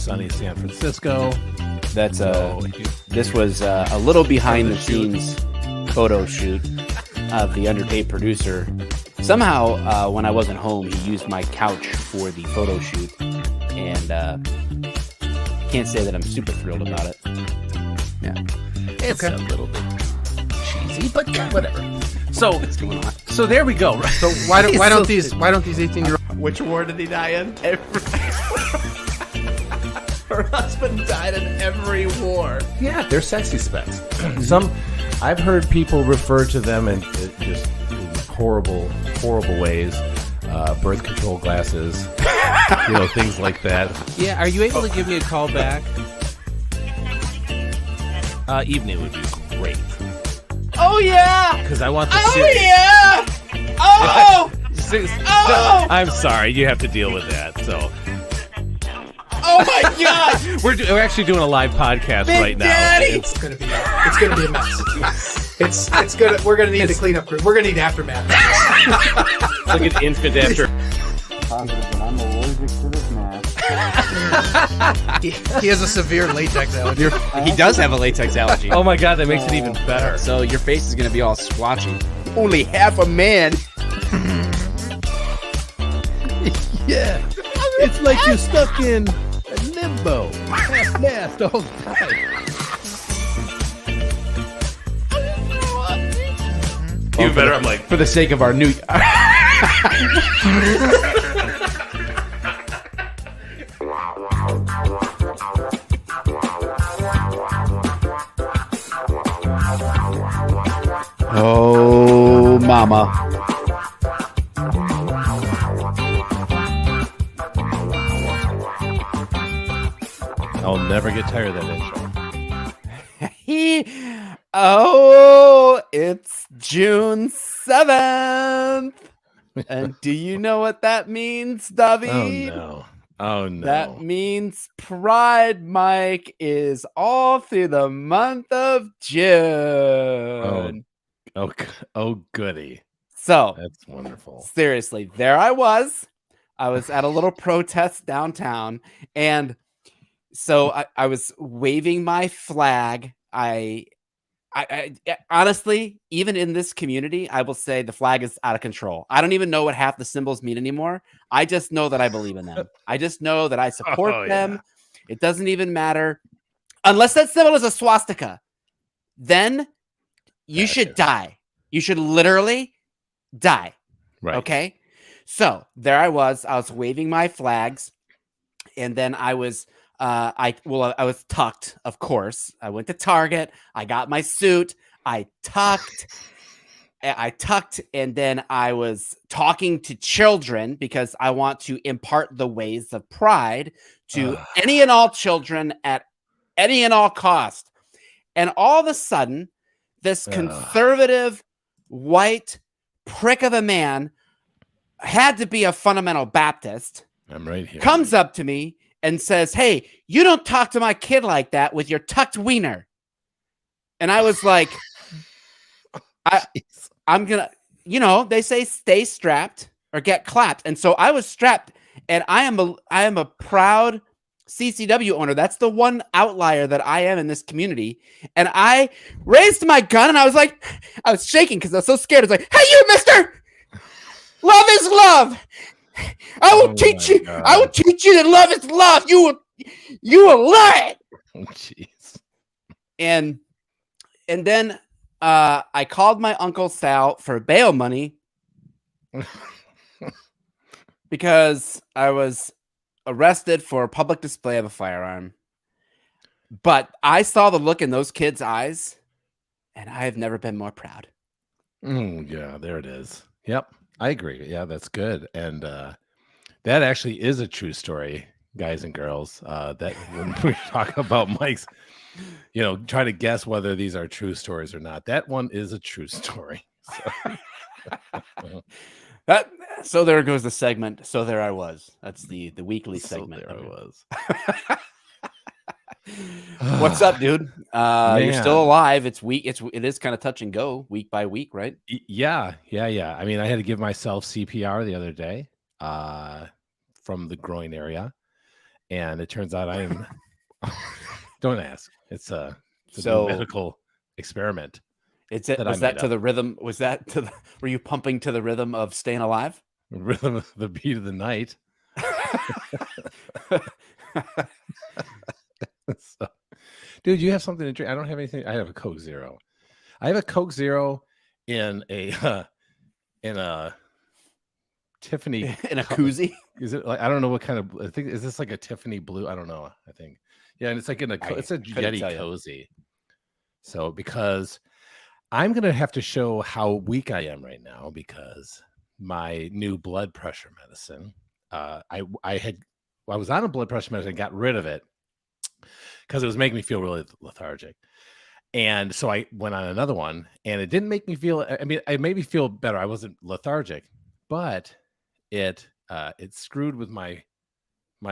sunny San Francisco. That's this was a little behind the scenes photo shoot of the underpaid producer. Somehow, when I wasn't home, he used my couch for the photo shoot, and can't say that I'm super thrilled about it. Yeah, It's Okay. a little bit cheesy, but whatever. So, what's going on? so there we go. Right? So why don't these 18-year-olds? Which war did he die in? Her husband died in every war. Yeah, they're sexy specs. I've heard people refer to them in just horrible ways. Birth control glasses, things like that. Yeah, are you able to give me a call back? Evening would be great Oh yeah! because I want the Oh series. yeah! Oh! Oh! I'm sorry, you have to deal with that. So Oh my God! we're actually doing a live podcast Big right now. Daddy! It's gonna be a mess. It's gonna. We're gonna need the cleanup crew. We're gonna need aftermath. Like an infant after. I'm allergic to this mask. He has a severe latex allergy. He does have a latex allergy. Oh my god, that makes it even better. So your face is gonna be all squatchy. Only half a man. Yeah, it's like you're stuck in a limbo, half-mast all the time. You better. I'm like. For the sake of our new. Oh, mama. I'll never get tired of that intro. Oh, it's June 7th. And do you know what that means, David? Oh no. That means Pride Mike is all through the month of June. Oh goody. So, That's wonderful. seriously, there I was. I was at a little protest downtown, and so I was waving my flag. I honestly, even in this community, I will say the flag is out of control. I don't even know what half the symbols mean anymore. I just know that I believe in them. I just know that I support them. It doesn't even matter. Unless that symbol is a swastika, then you should die. You should literally die. Right. Okay. So there I was waving my flags, and then I was tucked, of course. I went to Target. I got my suit. I tucked, and then I was talking to children because I want to impart the ways of pride to any and all children at any and all cost. And all of a sudden, this conservative white prick of a man, had to be a fundamental Baptist, I'm right here. comes up to me and says, "Hey, you don't talk to my kid like that with your tucked wiener." And I was like, I'm gonna, they say stay strapped or get clapped. And so I was strapped, and I am a proud CCW owner. That's the one outlier that I am in this community. And I raised my gun, and I was shaking because I was so scared. I was like, "Hey, you mister! Love is love. I will teach you. God. I will teach you that love is love. You will learn." Oh, jeez. And then I called my Uncle Sal for bail money because I was arrested for a public display of a firearm. But I saw the look in those kids' eyes, and I have never been more proud. Yeah, there it is. Yep, I agree. Yeah, that's good. And that actually is a true story, guys and girls. That when we talk about Mike's, try to guess whether these are true stories or not. That one is a true story. So there goes the segment. So there I was. That's the weekly segment. So there I was. What's up, dude? You're Man. still alive. It is kind of touch and go week by week, right? Yeah. I mean, I had to give myself CPR the other day from the groin area. and it turns out I am. Don't ask. It's a So- medical experiment. Was that I that made to up. the rhythm? Was that to the? Were you pumping to the rhythm of Staying Alive? Rhythm of the beat of the night. So, dude, you have something to drink? I don't have anything. I have a Coke Zero. I have a Coke Zero in a Tiffany. In a koozie? Is it like, I don't know what kind of, I think, is this like a Tiffany blue? I don't know. I think. Yeah, and it's like it's a couldn't tell Yeti you. cozy. So because I'm gonna have to show how weak I am right now because my new blood pressure medicine. I was on a blood pressure medicine, got rid of it because it was making me feel really lethargic. And so I went on another one, and it didn't make me feel. I mean, it made me feel better. I wasn't lethargic, but it screwed with my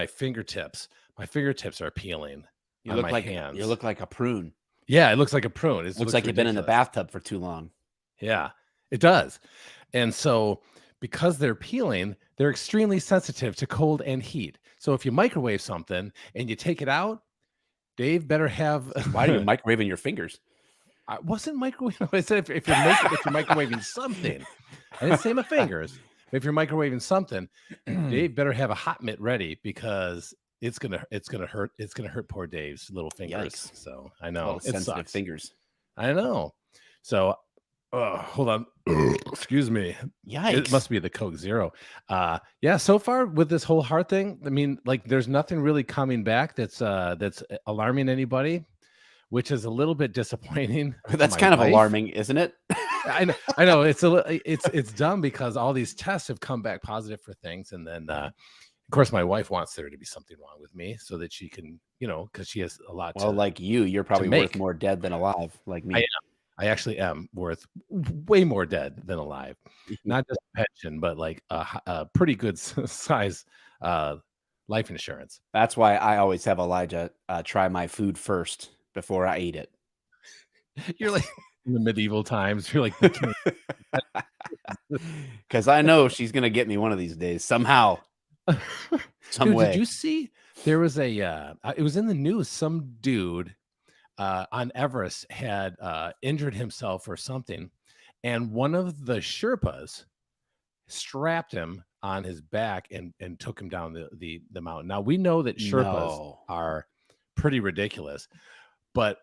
fingertips. My fingertips are peeling. You on look my like hands. you look like a prune. Yeah, it looks like a prune. It Looks like you've been in the ridiculous. bathtub for too long. Yeah, it does. And so because they're peeling, they're extremely sensitive to cold and heat. So if you microwave something and you take it out, Dave better have. Why are you microwaving your fingers? I wasn't microwaving. I said if you're microwaving something, I didn't say my fingers. But if you're microwaving something, Dave better have a hot mitt ready because it's gonna hurt. It's gonna hurt poor Dave's little fingers. Yikes. So I know Little it sensitive sucks. fingers. I know. So hold on. Excuse me. Yikes. It must be the Coke Zero. Yeah, so far with this whole heart thing, I mean, like there's nothing really coming back that's alarming anybody, which is a little bit disappointing. to That's my kind of wife. alarming, isn't it? I know it's dumb because all these tests have come back positive for things, and then of course my wife wants there to be something wrong with me so that she can, because she has a lot. Well, like you're probably worth make. more dead than alive, like me. I actually am worth way more dead than alive. Not just a pension, but like a pretty good size life insurance. That's why I always have Elijah try my food first before I eat it. You're like in the medieval times. You're like the king. Because I know she's gonna get me one of these days somehow, some Dude, way. did you see there was it was in the news, some dude on Everest had injured himself or something, and one of the Sherpas strapped him on his back and took him down the mountain. Now we know that Sherpas are pretty ridiculous, but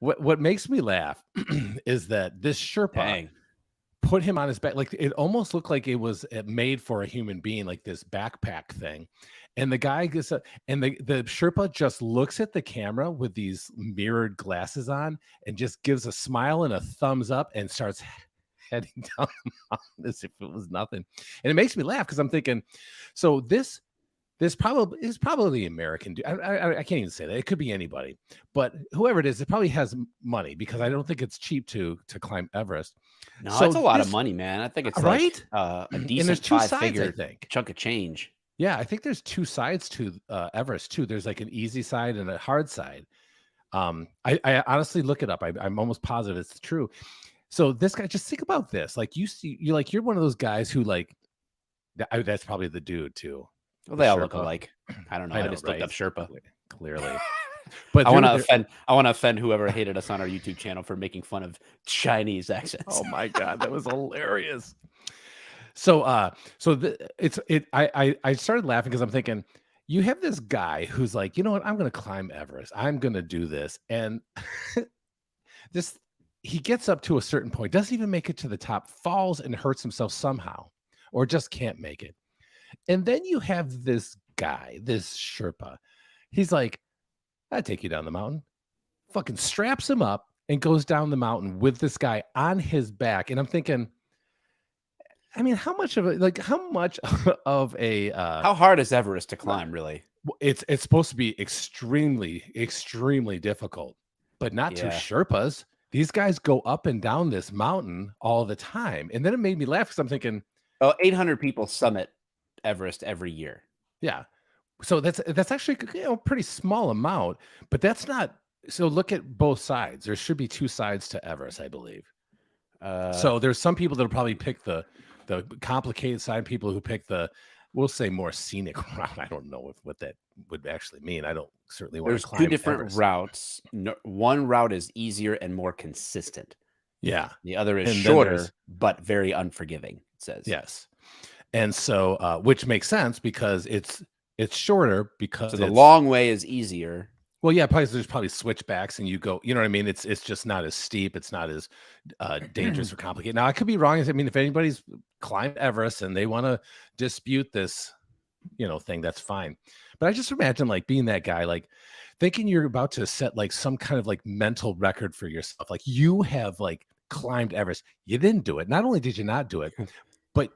what makes me laugh is that this Sherpa put him on his back. Like it almost looked like it was made for a human being, like this backpack thing. And the guy gets and the Sherpa just looks at the camera with these mirrored glasses on and just gives a smile and a thumbs up and starts heading down the mountain as if it was nothing. And it makes me laugh because I'm thinking, so this probably is probably American. I can't even say that. It could be anybody, but whoever it is, it probably has money because I don't think it's cheap to climb Everest. No, So it's a lot of money, man. I think it's right. like a And decent there's two sides, I five-figure think. chunk of change. Yeah, I think there's two sides to Everest too. There's like an easy side and a hard side. I honestly look it up. I'm almost positive it's true. So this guy, just think about this. Like you're one of those guys who like that's probably the dude too. Well, they all Sherpa. look alike. I don't know. I just looked up Sherpa. Clearly. But I want to offend whoever hated us on our YouTube channel for making fun of Chinese accents. Oh my god, that was hilarious. So I started laughing because I'm thinking, you have this guy who's like, you know what, I'm gonna climb Everest. I'm gonna do this. And he gets up to a certain point, doesn't even make it to the top, falls and hurts himself somehow, or just can't make it. And then you have this guy, this Sherpa. He's like, I'd take you down the mountain. Fucking straps him up and goes down the mountain with this guy on his back. And I'm thinking, I mean, how much of a how hard is Everest to climb, really? It's supposed to be extremely, extremely difficult, but not to Sherpas. These guys go up and down this mountain all the time. And then it made me laugh because I'm thinking, 800 people summit Everest every year. Yeah. So that's actually a pretty small amount, but that's not. So look at both sides. There should be two sides to Everest, I believe. So there's some people that'll probably pick the complicated side, people who pick the we'll say more scenic route. I don't know what that would actually mean. I don't certainly want There's to climb two different Everest. routes. No, one route is easier and more consistent. Yeah. The other is And then shorter, but very unforgiving, it says. Yes. And so, which makes sense because it's shorter because So the it's, long way is easier. well, yeah, probably there's probably switchbacks and you go, you know what I mean? It's just not as steep. It's not as dangerous or complicated. Now I could be wrong. I mean, if anybody's climbed Everest and they want to dispute this, thing, that's fine. But I just imagine like being that guy, like thinking you're about to set like some kind of like mental record for yourself. Like you have like climbed Everest. You didn't do it. Not only did you not do it, but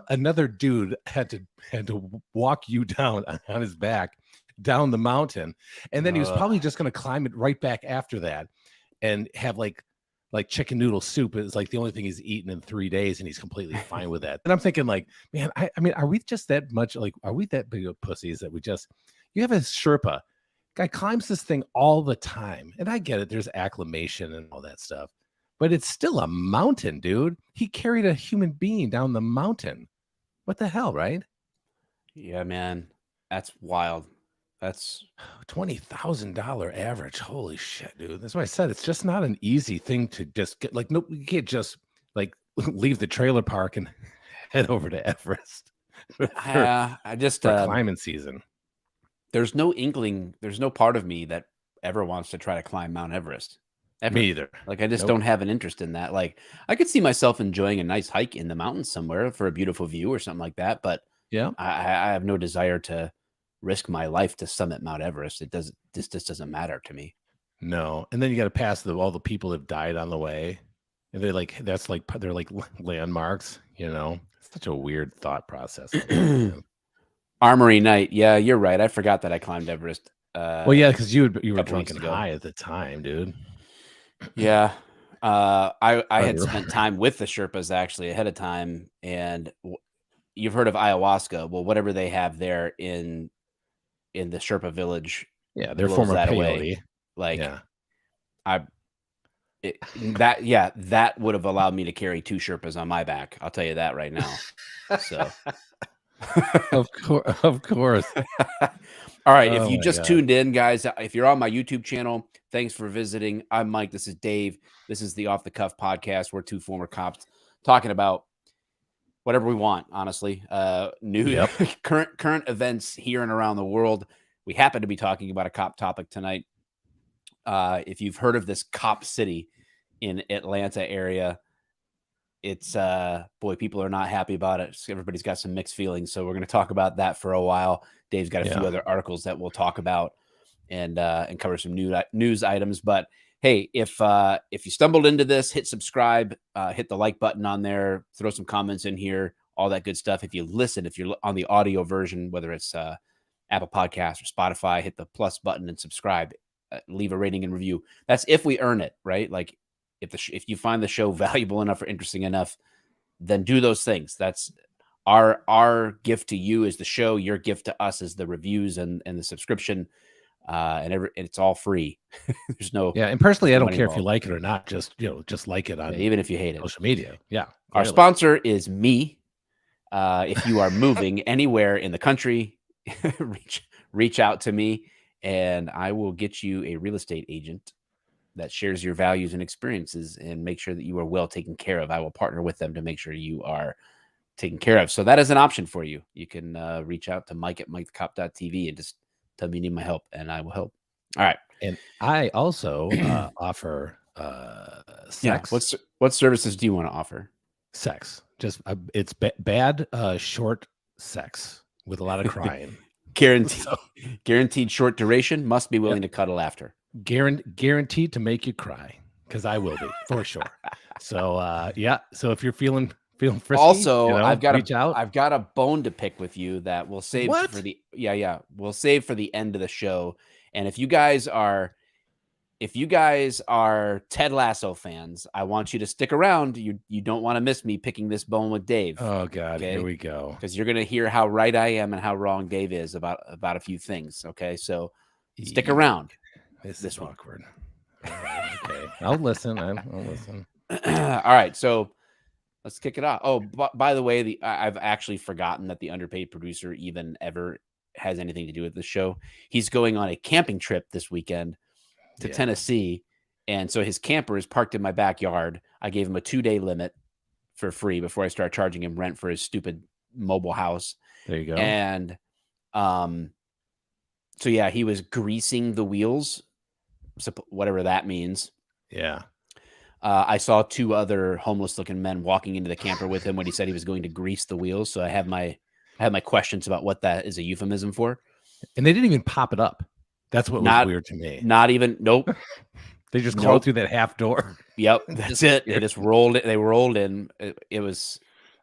another dude had to walk you down on his back down the mountain, and then he was probably just going to climb it right back after that and have like chicken noodle soup is like the only thing he's eaten in 3 days, and he's completely fine with that. And I'm thinking like, man, I mean, are we just that much like, are we that big of pussies that you have a Sherpa guy climbs this thing all the time, and I get it, there's acclimation and all that stuff, but it's still a mountain, dude. He carried a human being down the mountain. What the hell, right? Yeah, man. That's wild. That's $20,000 average. Holy shit, dude. That's why I said it's just not an easy thing to just get. Like, no, you can't just like leave the trailer park and head over to Everest for climbing season. There's no inkling. There's no part of me that ever wants to try to climb Mount Everest. Ever. Me either. Like, I just don't have an interest in that. Like, I could see myself enjoying a nice hike in the mountains somewhere for a beautiful view or something like that. But yeah, I have no desire to risk my life to summit Mount Everest. This just doesn't matter to me. No. And then you got to pass all the people that have died on the way. And they're like, they're like landmarks, It's such a weird thought process. Armory night. Yeah, you're right. I forgot that I climbed Everest. Well, yeah, because you were drunk and high at the time, dude. Yeah. I had spent time with the Sherpas actually ahead of time, and you've heard of ayahuasca. Well, whatever they have there in the Sherpa village. Yeah, they're former peyote. Like, yeah. That would have allowed me to carry 2 Sherpas on my back. I'll tell you that right now. So, of course. All right. If you just tuned in, guys, if you're on my YouTube channel, thanks for visiting. I'm Mike. This is Dave. This is the Off the Cuff podcast. We're 2 former cops talking about whatever we want, honestly. Current events here and around the world. We happen to be talking about a cop topic tonight. If you've heard of this cop city in Atlanta area, it's people are not happy about it. Everybody's got some mixed feelings. So we're going to talk about that for a while. Dave's got a few other articles that we'll talk about and cover some news items. But hey, if you stumbled into this, hit subscribe, hit the like button on there, throw some comments in here, all that good stuff. If you're on the audio version, whether it's Apple Podcasts or Spotify, hit the plus button and subscribe. Leave a rating and review. That's if we earn it, right? Like if you find the show valuable enough or interesting enough, then do those things. That's our gift to you is the show. Your gift to us is the reviews and the subscription. And it's all free. There's no. Yeah. And personally, I don't care if you like it or not. Just like it on even if you hate it. Social media. Yeah. Our sponsor is me. If you are moving anywhere in the country, reach out to me and I will get you a real estate agent that shares your values and experiences and make sure that you are well taken care of. I will partner with them to make sure you are taken care of. So that is an option for you. You can reach out to Mike at MikeTheCop.tv and just tell me you need my help and I will help. All right. And I also offer sex. Yeah. What services do you want to offer? Sex. Just it's bad short sex with a lot of crying. Guaranteed short duration, must be willing to cuddle after. Guaranteed to make you cry, because I will be for sure. So so if you're feeling frisky, also I've got a bone to pick with you that we'll save for the we'll save for the end of the show. And if you guys are Ted Lasso fans, I want you to stick around. You don't want to miss me picking this bone with Dave. Oh God, okay? Here we go. Because you're gonna hear how right I am and how wrong Dave is about a few things. Okay, so stick around. This is awkward. Okay, I'll listen. I'll listen. All right, so Let's kick it off. Oh, by the way, I've actually forgotten that the underpaid producer even ever has anything to do with the show. He's going on a camping trip this weekend to Tennessee, and so his camper is parked in my backyard. I gave him a 2-day limit for free before I start charging him rent for his stupid mobile house. There you go. And so yeah, he was greasing the wheels, whatever that means. Yeah. I saw 2 other homeless-looking men walking into the camper with him when he said he was going to grease the wheels. So I have my questions about what that is a euphemism for. And they didn't even pop it up. That's what was weird to me. Not even. Nope. They just crawled through that half door. Yep, that's it. They just rolled it. They rolled in. It was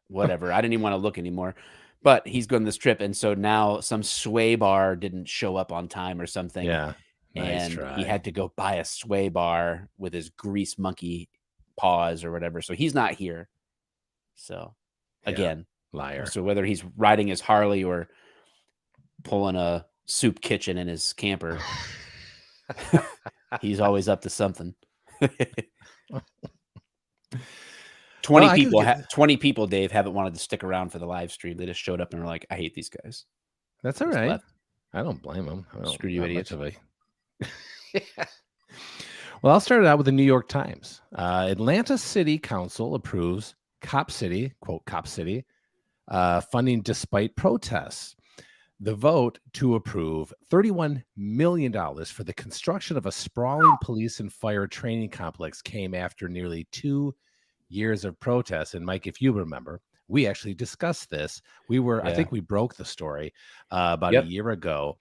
whatever. I didn't even want to look anymore. But he's going this trip, and so now some sway bar didn't show up on time or something. Yeah. Nice try. He had to go buy a sway bar with his grease monkey paws or whatever. So he's not here. So again, liar. So whether he's riding his Harley or pulling a soup kitchen in his camper, he's always up to something. 20 people, Dave, haven't wanted to stick around for the live stream. They just showed up and were like, I hate these guys. That's all right. I don't blame them. Screw you, idiots. Yeah. Well, I'll start it out with the New York Times. Atlanta City Council approves Cop City, quote, Cop City, funding despite protests. The vote to approve $31 million for the construction of a sprawling police and fire training complex came after nearly 2 years of protests. And Mike, if you remember, we actually discussed this. I think we broke the story about a year ago,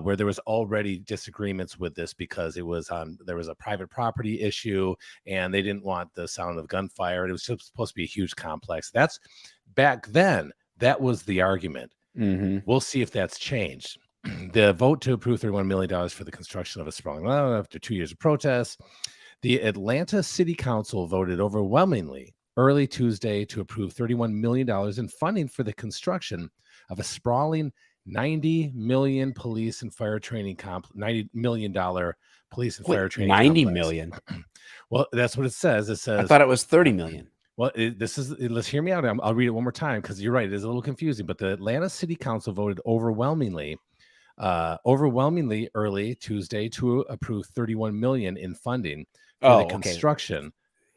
where there was already disagreements with this because there was a private property issue and they didn't want the sound of gunfire. And it was supposed to be a huge complex. That's back then. That was the argument. Mm-hmm. We'll see if that's changed. The vote to approve $31 million for the construction of a sprawling, after 2 years of protests, the Atlanta City Council voted overwhelmingly early Tuesday to approve $31 million in funding for the construction of a sprawling $90 million police and fire training $90 million police and fire training $90 complex. million. Well, that's what it says. It says I thought it was 30 million. Well, let's hear me out. I'll read it one more time because you're right. It is a little confusing, but the Atlanta City Council voted overwhelmingly early Tuesday to approve $31 million in funding for the construction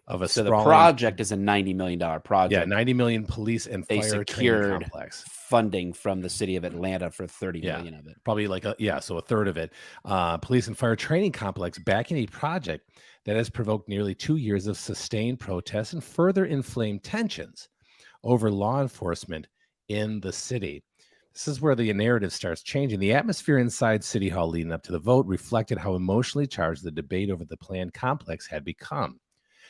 of a the project is a $90 million project. Yeah, $90 million police and fire training complex. Funding from the city of Atlanta for $30 million of it. Probably so a third of it. Police and fire training complex backing a project that has provoked nearly 2 years of sustained protests and further inflamed tensions over law enforcement in the city. This is where the narrative starts changing. The atmosphere inside City Hall leading up to the vote reflected how emotionally charged the debate over the planned complex had become.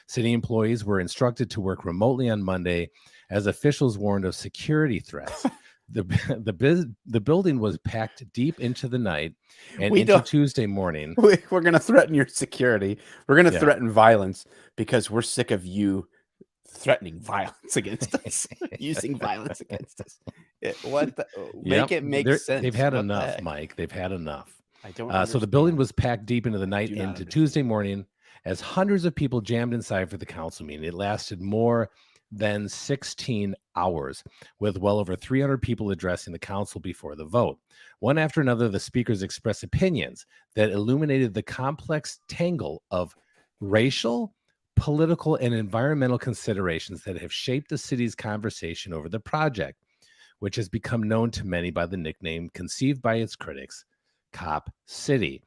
City employees were instructed to work remotely on Monday as officials warned of security threats. The building was packed deep into the night and into Tuesday morning. We're going to threaten your security. We're going to threaten violence because we're sick of you threatening violence against us, using violence against us. Make it make sense. They've had enough, Mike. They've had enough. I don't. So the building was packed deep into the night into Tuesday morning as hundreds of people jammed inside for the council meeting. It lasted more than 16 hours, with well over 300 people addressing the council before the vote. One after another, the speakers expressed opinions that illuminated the complex tangle of racial, political, and environmental considerations that have shaped the city's conversation over the project, which has become known to many by the nickname conceived by its critics, Cop City.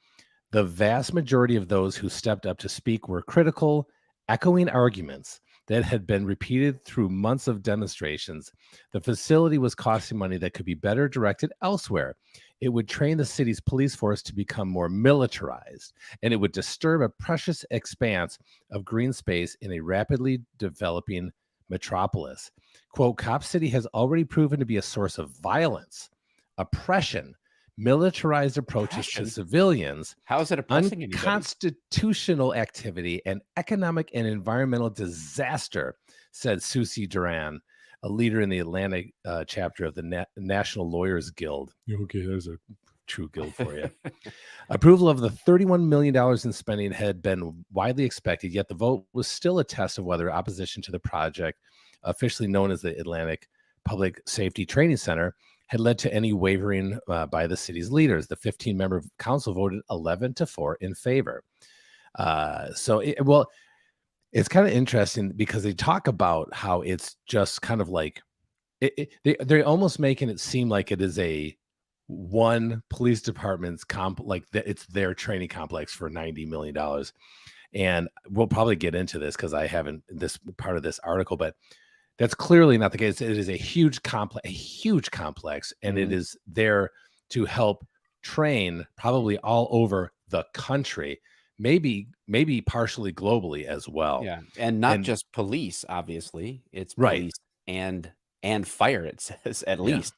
The vast majority of those who stepped up to speak were critical, echoing arguments that had been repeated through months of demonstrations. The facility was costing money that could be better directed elsewhere. It would train the city's police force to become more militarized, and it would disturb a precious expanse of green space in a rapidly developing metropolis. Quote, Cop City has already proven to be a source of violence, oppression, militarized approaches to civilians, how is it oppressing unconstitutional activity, and economic and environmental disaster, said Susie Duran, a leader in the Atlanta chapter of the National Lawyers Guild. Okay, there's a true guild for you. Approval of the $31 million in spending had been widely expected, yet the vote was still a test of whether opposition to the project officially known as the Atlantic Public Safety Training Center, had led to any wavering by the city's leaders. The 15-member council voted 11-4 in favor. It's kind of interesting because they talk about how it's just kind of like they're almost making it seem like it is a one police department's it's their training complex for $90 million. And we'll probably get into this because I haven't this part of this article, but that's clearly not the case. It is a huge complex, and it is there to help train probably all over the country, maybe partially globally as well. Yeah, and not just police. Obviously, it's police and fire. It says at least.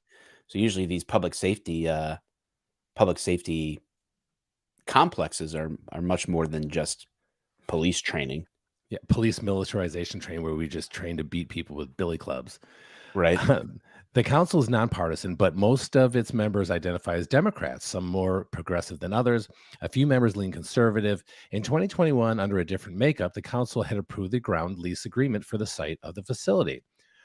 So usually these public safety complexes are much more than just police training. Yeah, police militarization training, where we just train to beat people with billy clubs. Right. The council is nonpartisan, but most of its members identify as Democrats, some more progressive than others. A few members lean conservative. In 2021, under a different makeup, the council had approved the ground lease agreement for the site of the facility.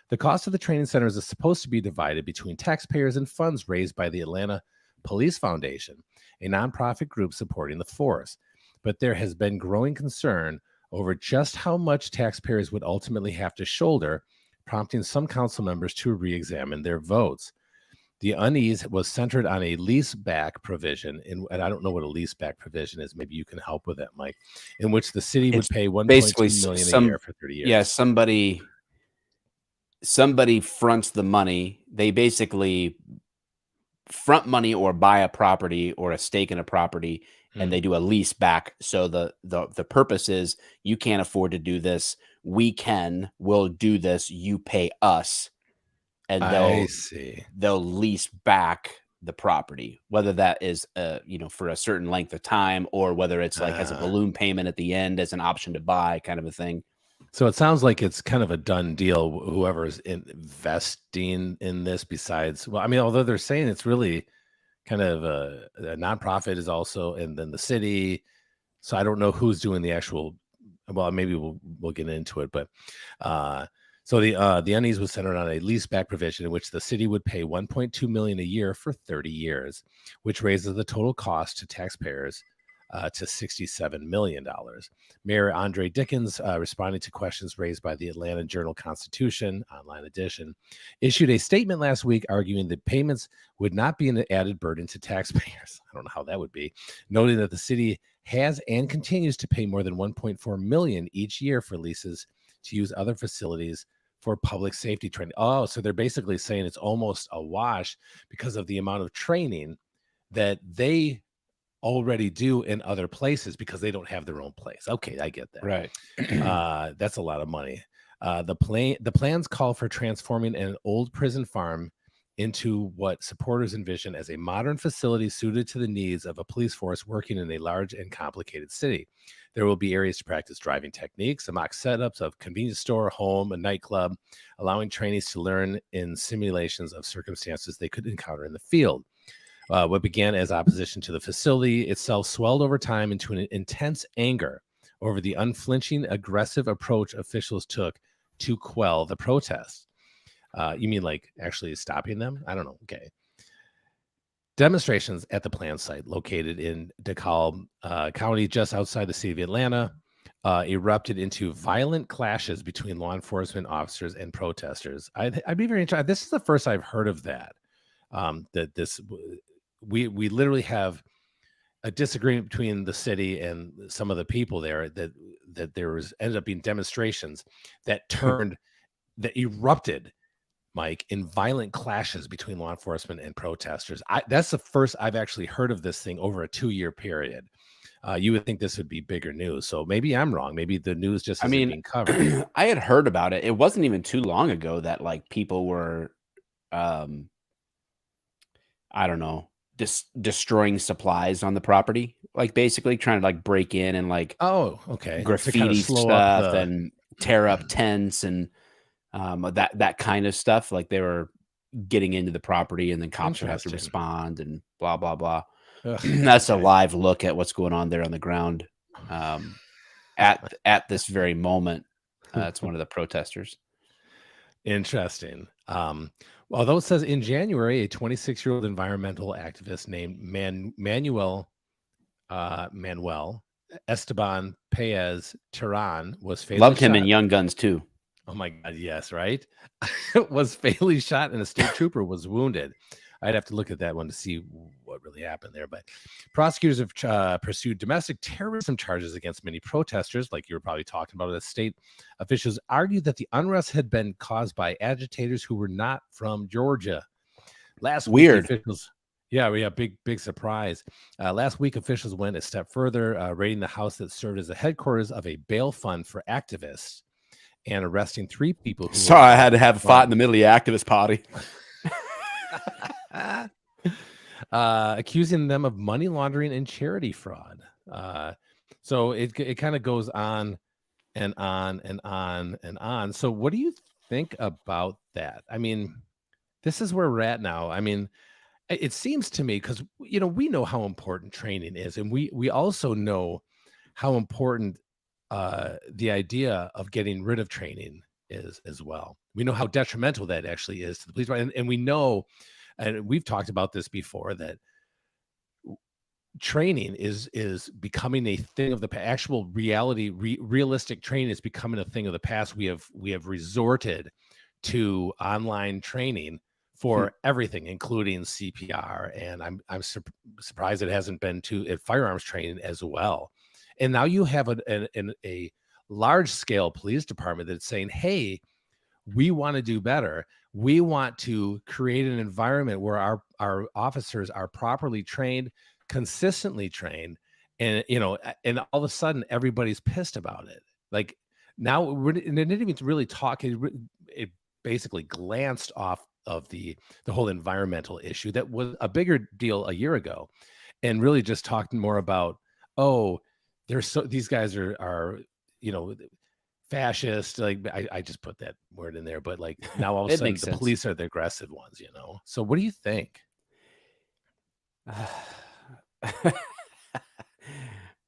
The cost of the training centers is supposed to be divided between taxpayers and funds raised by the Atlanta Police Foundation, a nonprofit group supporting the force. But there has been growing concern over just how much taxpayers would ultimately have to shoulder, prompting some council members to re-examine their votes. The unease was centered on a leaseback provision, and I don't know what a leaseback provision is. Maybe you can help with that, Mike. In which the city would pay $1.2 million a year for 30 years. Yeah, somebody fronts the money. They basically front money or buy a property or a stake in a property, and they do a lease back. So the purpose is, you can't afford to do this. We'll do this. You pay us. And they'll lease back the property, whether that is, for a certain length of time, or whether it's like as a balloon payment at the end as an option to buy kind of a thing. So it sounds like it's kind of a done deal. Whoever's investing in this, although they're saying it's really kind of a nonprofit is also, and then the city. So I don't know who's doing the actual. Well, maybe we'll get into it, but so the unease was centered on a leaseback provision in which the city would pay $1.2 million a year for 30 years, which raises the total cost to taxpayers to $67 million. Mayor Andre Dickens, responding to questions raised by the Atlanta Journal-Constitution online edition, issued a statement last week arguing that payments would not be an added burden to taxpayers. I don't know how that would be, noting that the city has and continues to pay more than $1.4 million each year for leases to use other facilities for public safety training. Oh, so they're basically saying it's almost a wash because of the amount of training that they already do in other places because they don't have their own place. Okay, I get that. Right. That's a lot of money. The plans call for transforming an old prison farm into what supporters envision as a modern facility suited to the needs of a police force working in a large and complicated city. There will be areas to practice driving techniques, a mock setups of convenience store, home, a nightclub, allowing trainees to learn in simulations of circumstances they could encounter in the field. What began as opposition to the facility itself swelled over time into an intense anger over the unflinching, aggressive approach officials took to quell the protests. You mean like actually stopping them? I don't know. Okay. Demonstrations at the plant site located in DeKalb County, just outside the city of Atlanta, erupted into violent clashes between law enforcement officers and protesters. I'd be very interested. This is the first I've heard of that. We literally have a disagreement between the city and some of the people there that there ended up being demonstrations that erupted, Mike, in violent clashes between law enforcement and protesters. That's the first I've actually heard of this thing over a 2-year period. You would think this would be bigger news. So maybe I'm wrong. Maybe the news just isn't being covered. I had heard about it. It wasn't even too long ago that like people were, I don't know, destroying supplies on the property, like basically trying to like break in and like graffiti stuff and tear up tents and that kind of stuff. Like they were getting into the property and then cops would have to respond and blah blah blah. That's a live look at what's going on there on the ground at this very moment. It's one of the protesters. Interesting. Although it says in January, a 26-year-old environmental activist named Manuel Esteban Paez Terran was fatally Loved him shot. in Young Guns too. Oh my God, yes, right? Was fatally shot and a state trooper was wounded. I'd have to look at that one to see what really happened there. But prosecutors have pursued domestic terrorism charges against many protesters, like you were probably talking about. The state officials argued that the unrest had been caused by agitators who were not from Georgia. Last Weird. week, officials, yeah, we have big surprise. Last week, officials went a step further, raiding the house that served as the headquarters of a bail fund for activists and arresting 3 people. Who Sorry, I had to have a fight in the middle of the activist party. Accusing them of money laundering and charity fraud. So it kind of goes on and on and on and on. So what do you think about that? I mean, this is where we're at now. I mean, it seems to me, because we know how important training is, and we also know how important the idea of getting rid of training is as well. We know how detrimental that actually is to the police, and we know, and we've talked about this before, that training is becoming a thing of the past. Actual reality, realistic training is becoming a thing of the past. We have resorted to online training for everything, including CPR, and I'm surprised it hasn't been to firearms training as well. And now you have a large scale police department that's saying, hey, we want to do better. We want to create an environment where our officers are properly trained, consistently trained, and and all of a sudden everybody's pissed about it. Like now they didn't even really talk. It basically glanced off of the whole environmental issue that was a bigger deal a year ago, and really just talked more about, these guys are fascist. Like I just put that word in there, but like now all of a sudden the police are the aggressive ones. So what do you think?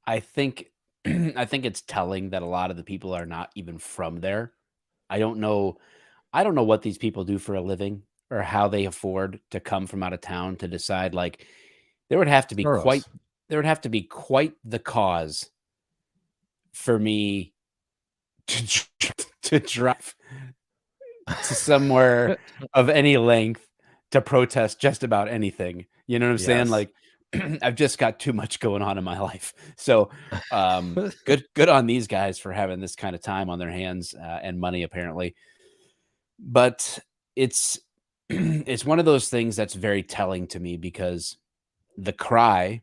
I think it's telling that a lot of the people are not even from there. I don't know what these people do for a living or how they afford to come from out of town to decide. Like there would have to be quite the cause for me to drive to somewhere of any length to protest just about anything. You know what I'm saying? Like I've just got too much going on in my life. So good on these guys for having this kind of time on their hands and money, apparently. But it's one of those things that's very telling to me, because the cry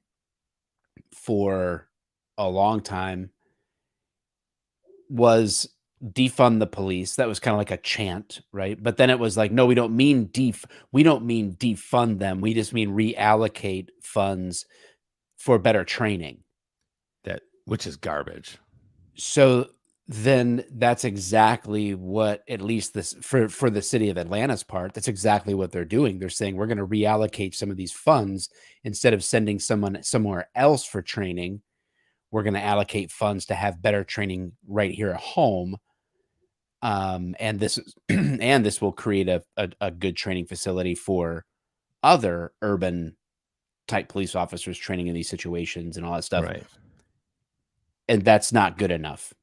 for a long time was defund the police. That was kind of like a chant, right? But then it was like, no, we don't mean defund them. We just mean reallocate funds for better training. Which is garbage. So then that's exactly what, at least this for the city of Atlanta's part, that's exactly what they're doing. They're saying we're going to reallocate some of these funds. Instead of sending someone somewhere else for training, we're going to allocate funds to have better training right here at home. And this will create a good training facility for other urban type police officers training in these situations and all that stuff. Right. And that's not good enough.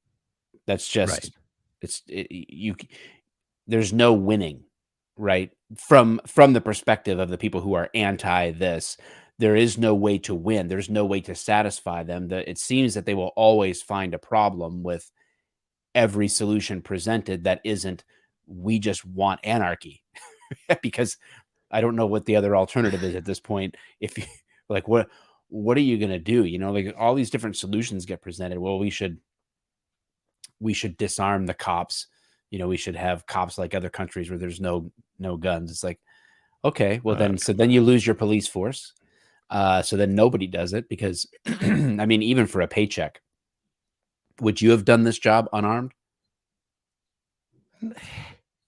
That's just, there's no winning, right? From the perspective of the people who are anti this, there is no way to win. There's no way to satisfy them. It seems that they will always find a problem with every solution presented that isn't, we just want anarchy. Because I don't know what the other alternative is at this point. If you like, what are you going to do? Like all these different solutions get presented. Well, we should disarm the cops. We should have cops like other countries where there's no guns. It's like, okay, well then you lose your police force. So then nobody does it, because I mean, even for a paycheck, would you have done this job unarmed?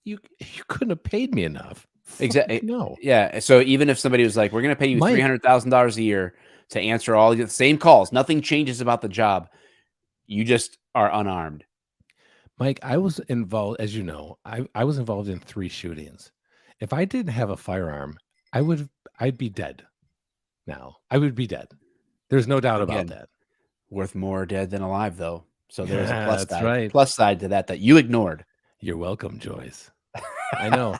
You couldn't have paid me enough. Exactly. No. Yeah. So even if somebody was like, we're going to pay you $300,000 a year to answer all the same calls, nothing changes about the job, you just are unarmed. Mike, I was involved, as you know, I was involved in 3 shootings. If I didn't have a firearm, I'd be dead now. I would be dead. There's no doubt about Again, that. worth more dead than alive, though. So there's a Yeah, plus that's side. right. Plus side to that you ignored. You're welcome, Joyce. I know.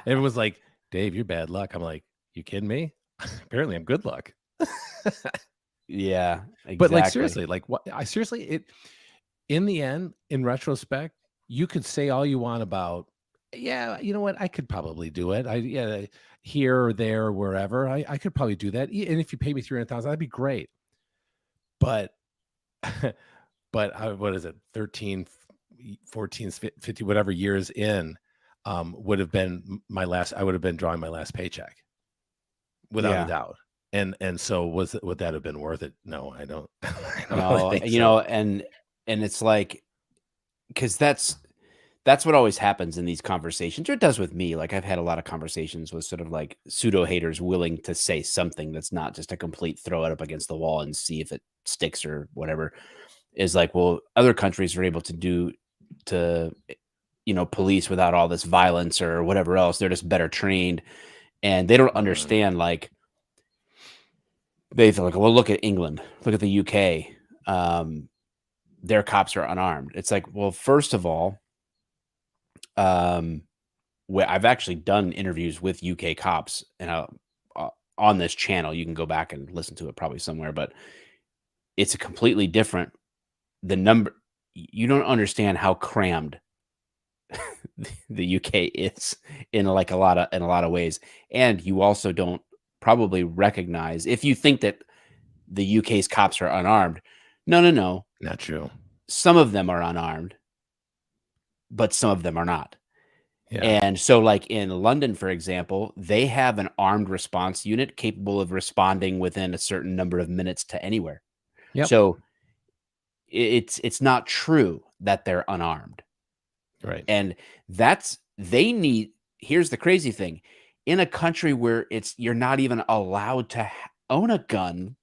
Everyone's like, Dave, you're bad luck. I'm like, you kidding me? Apparently I'm good luck. Yeah, exactly. But like seriously, like what I seriously it in the end, in retrospect, you could say all you want about, yeah, you know what? I could probably do it. Here or there or wherever. I could probably do that. And if you pay me 300,000, that'd be great. But what is it? 13, 14, 50, whatever years in, would have been my last. I would have been drawing my last paycheck, without Yeah. a doubt. And so would that have been worth it? No, I don't. I don't No, really think you so. know, and it's like, because that's what always happens in these conversations, or it does with me. Like, I've had a lot of conversations with sort of like pseudo haters willing to say something that's not just a complete throw it up against the wall and see if it sticks or whatever. Is like, well, other countries are able to police without all this violence or whatever else. They're just better trained, and they don't understand. Like, they feel like, well, look at England, look at the UK. Their cops are unarmed. It's like, well, first of all, I've actually done interviews with UK cops, and on this channel, you can go back and listen to it probably somewhere, but it's a completely different. The number, you don't understand how crammed the UK is in a lot of ways, and you also don't probably recognize, if you think that the UK's cops are unarmed. No, Not true. some of them are unarmed, but some of them are not. Yeah. And so, like in London, for example, they have an armed response unit capable of responding within a certain number of minutes to anywhere. Yep. So it's not true that they're unarmed. Right. And here's the crazy thing. In a country where you're not even allowed to own a gun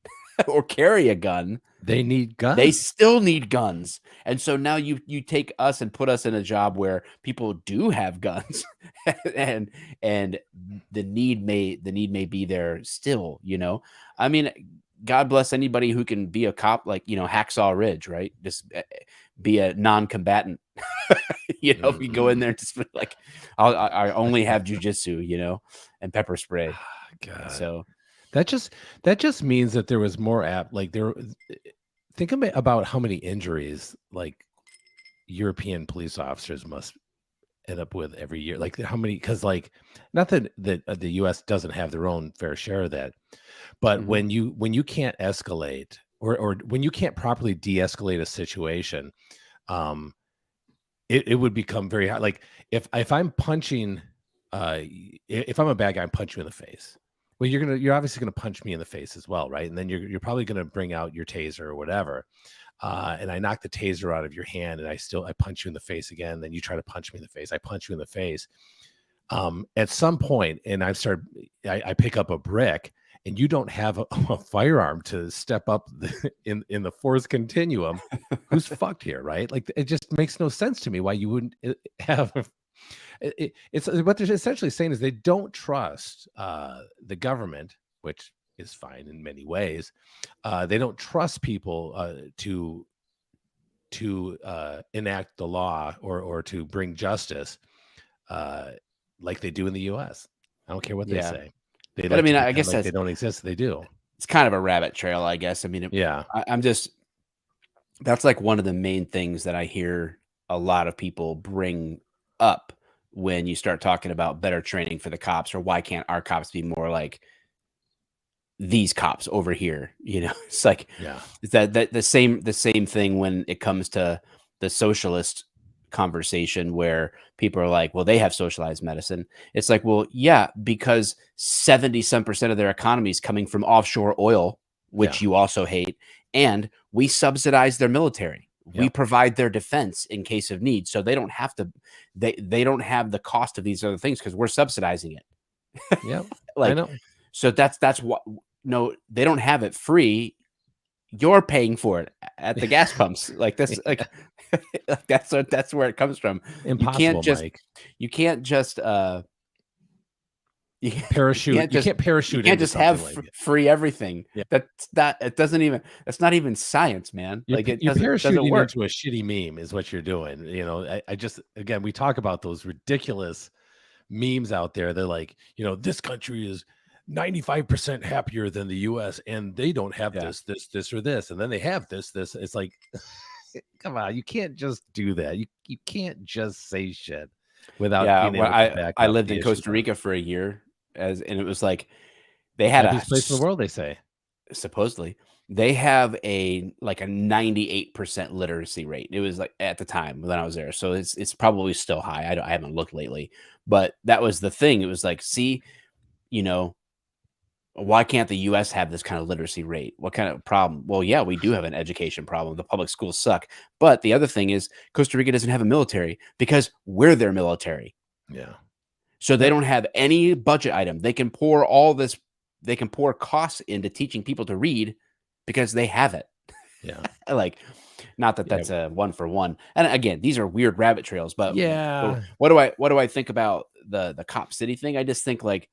or carry a gun, They need guns. they still need guns. And so now you take us and put us in a job where people do have guns, and the need may be there still, I mean, God bless anybody who can be a cop, like, Hacksaw Ridge, right? Just be a non-combatant. If you go in there and just be like, I only have jujitsu, and pepper spray. God. So that just means that there was more think about how many injuries like European police officers must end up with every year. Like how many, because like not that the US doesn't have their own fair share of that, but when you can't escalate or when you can't properly de-escalate a situation, it would become very hard. Like if I'm punching, if I'm a bad guy, I'm punching you in the face. Well, you're obviously gonna punch me in the face as well, right? And then you're probably gonna bring out your taser or whatever. And I knock the taser out of your hand, and I punch you in the face again. Then you try to punch me in the face. I punch you in the face. At some point, and I pick up a brick, and you don't have a firearm to step up in the force continuum. Who's fucked here, right? Like it just makes no sense to me why you wouldn't have. It's what they're essentially saying is they don't trust the government, which is fine in many ways. They don't trust people to enact the law or to bring justice like they do in the U.S. I don't care what they say. But I mean, I guess like they don't exist. They do. It's kind of a rabbit trail, I guess. I mean, yeah. That's like one of the main things that I hear a lot of people bring up when you start talking about better training for the cops, or why can't our cops be more like these cops over here? It's like, it's that the same thing when it comes to the socialist conversation where people are like, well, they have socialized medicine. It's like, well, yeah, because 70% of their economy is coming from offshore oil, which you also hate, and we subsidize their military. We provide their defense in case of need. So they don't have to, they don't have the cost of these other things because we're subsidizing it. Yeah. Like, I know. So that's what, no, they don't have it free. you're paying for it at the gas pumps. Like this, like that's where it comes from. Impossible, Mike. You can't just you Parachute. You can't parachute. You can't into just have something like free everything. Yeah. That's not even science, man. You're, Like it you're doesn't parachuting work. into a shitty meme is what you're doing. You know, I just, again, we talk about those ridiculous memes out there. They're like, you know, this country is 95% happier than the US and they don't have this, or this. And then they have this. It's like, come on, you can't just do that. You can't just say shit without being able to back I up lived the in issues Costa on it. Rica for a year and it was like they had Happiest place in the world, they say. Supposedly they have a 98% literacy rate. It was like at the time when I was there, so it's probably still high. I haven't looked lately, but that was the thing. It was like, see, you know, why can't the US have this kind of literacy rate? What kind of problem? Well, yeah, we do have an education problem. The public schools suck. But the other thing is Costa Rica doesn't have a military because we're their military. Yeah. So they don't have any budget item. They can pour costs into teaching people to read because they have it. Yeah. Like, not that that's a one for one. And again, these are weird rabbit trails, but yeah. What do I think about the Cop City thing? I just think like,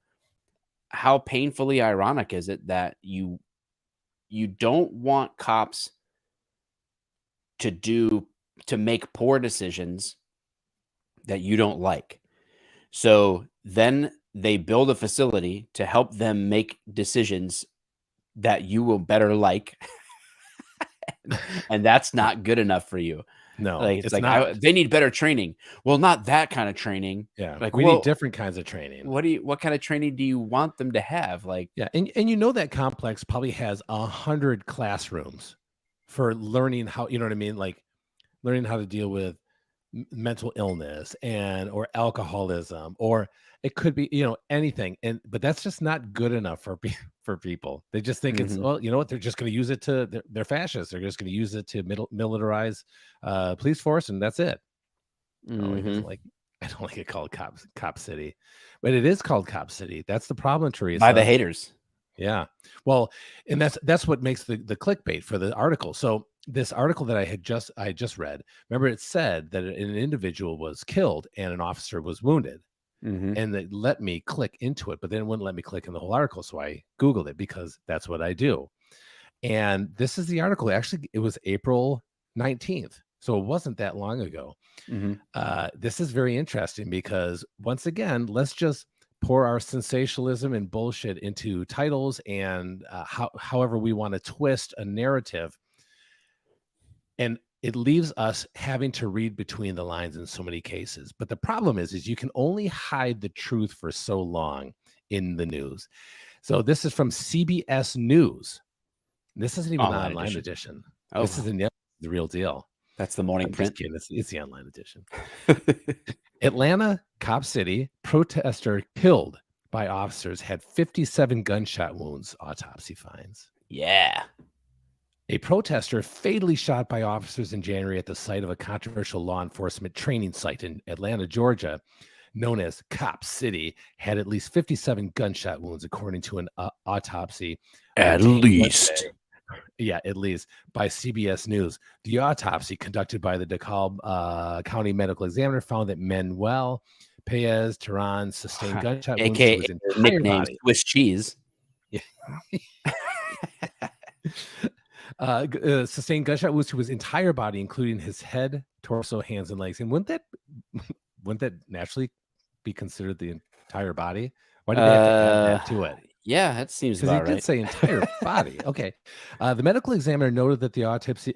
how painfully ironic is it that you don't want cops to make poor decisions that you don't like. So then they build a facility to help them make decisions that you will better like. And that's not good enough for you. No, like it's like not. They need better training. Well, not that kind of training. Yeah, like we need different kinds of training. What kind of training do you want them to have? Like, yeah, and you know that complex probably has 100 classrooms for learning how, you know what I mean, like learning how to deal with mental illness or alcoholism, or it could be, you know, anything. But that's just not good enough for people. They just think it's, well, you know what, they're just going to use it they're fascists. They're just going to use it to militarize police force, and that's it. Like, I don't like it called Cop City, but it is called Cop City. That's the problem, Teresa. By the haters. Yeah. Well, and that's what makes the clickbait for the article. So this article that I just read, remember it said that an individual was killed and an officer was wounded. And they let me click into it, but then it wouldn't let me click in the whole article. So I Googled it because that's what I do. And this is the article. Actually, it was April 19th. So it wasn't that long ago. This is very interesting because, once again, let's just pour our sensationalism and bullshit into titles and however we want to twist a narrative. And it leaves us having to read between the lines in so many cases. But the problem is you can only hide the truth for so long in the news. So this is from CBS News. This isn't even the online edition. Oh. This is the real deal. That's the morning print. It's the online edition. Atlanta, Cop City, protester killed by officers had 57 gunshot wounds, autopsy finds. Yeah. A protester fatally shot by officers in January at the site of a controversial law enforcement training site in Atlanta, Georgia, known as Cop City, had at least 57 gunshot wounds, according to an autopsy. At least. Yeah, at least, by CBS News. The autopsy conducted by the DeKalb County Medical Examiner found that Manuel Paez Tehran sustained gunshot wounds to his entire body. Swiss cheese. Yeah. Sustained gunshot wounds to his entire body, including his head, torso, hands, and legs. And wouldn't that naturally be considered the entire body? Why did they have to add that to it? Yeah, that seems about right. Because he did say entire body. Okay. The medical examiner noted that the autopsy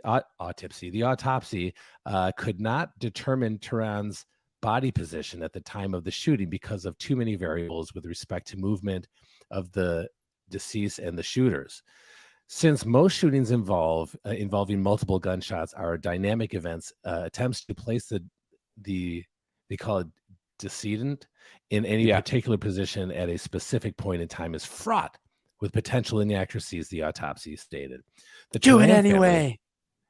could not determine Tehran's body position at the time of the shooting because of too many variables with respect to movement of the deceased and the shooters. Since most shootings involving multiple gunshots are dynamic events, attempts to place they call it decedent in any particular position at a specific point in time is fraught with potential inaccuracies, the autopsy stated. Do it anyway.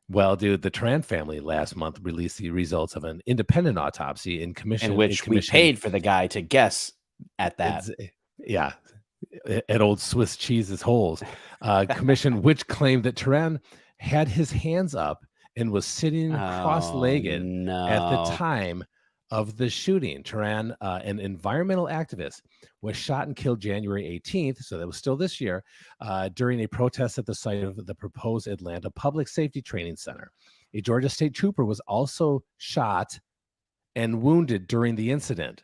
The Tehran family last month released the results of an independent autopsy in which we paid for the guy to guess at that. Yeah. at old Swiss cheese's holes. Commission, which claimed that Turan had his hands up and was sitting cross-legged at the time of the shooting. Turan, an environmental activist, was shot and killed January 18th, so that was still this year, during a protest at the site of the proposed Atlanta Public Safety Training Center. A Georgia state trooper was also shot and wounded during the incident.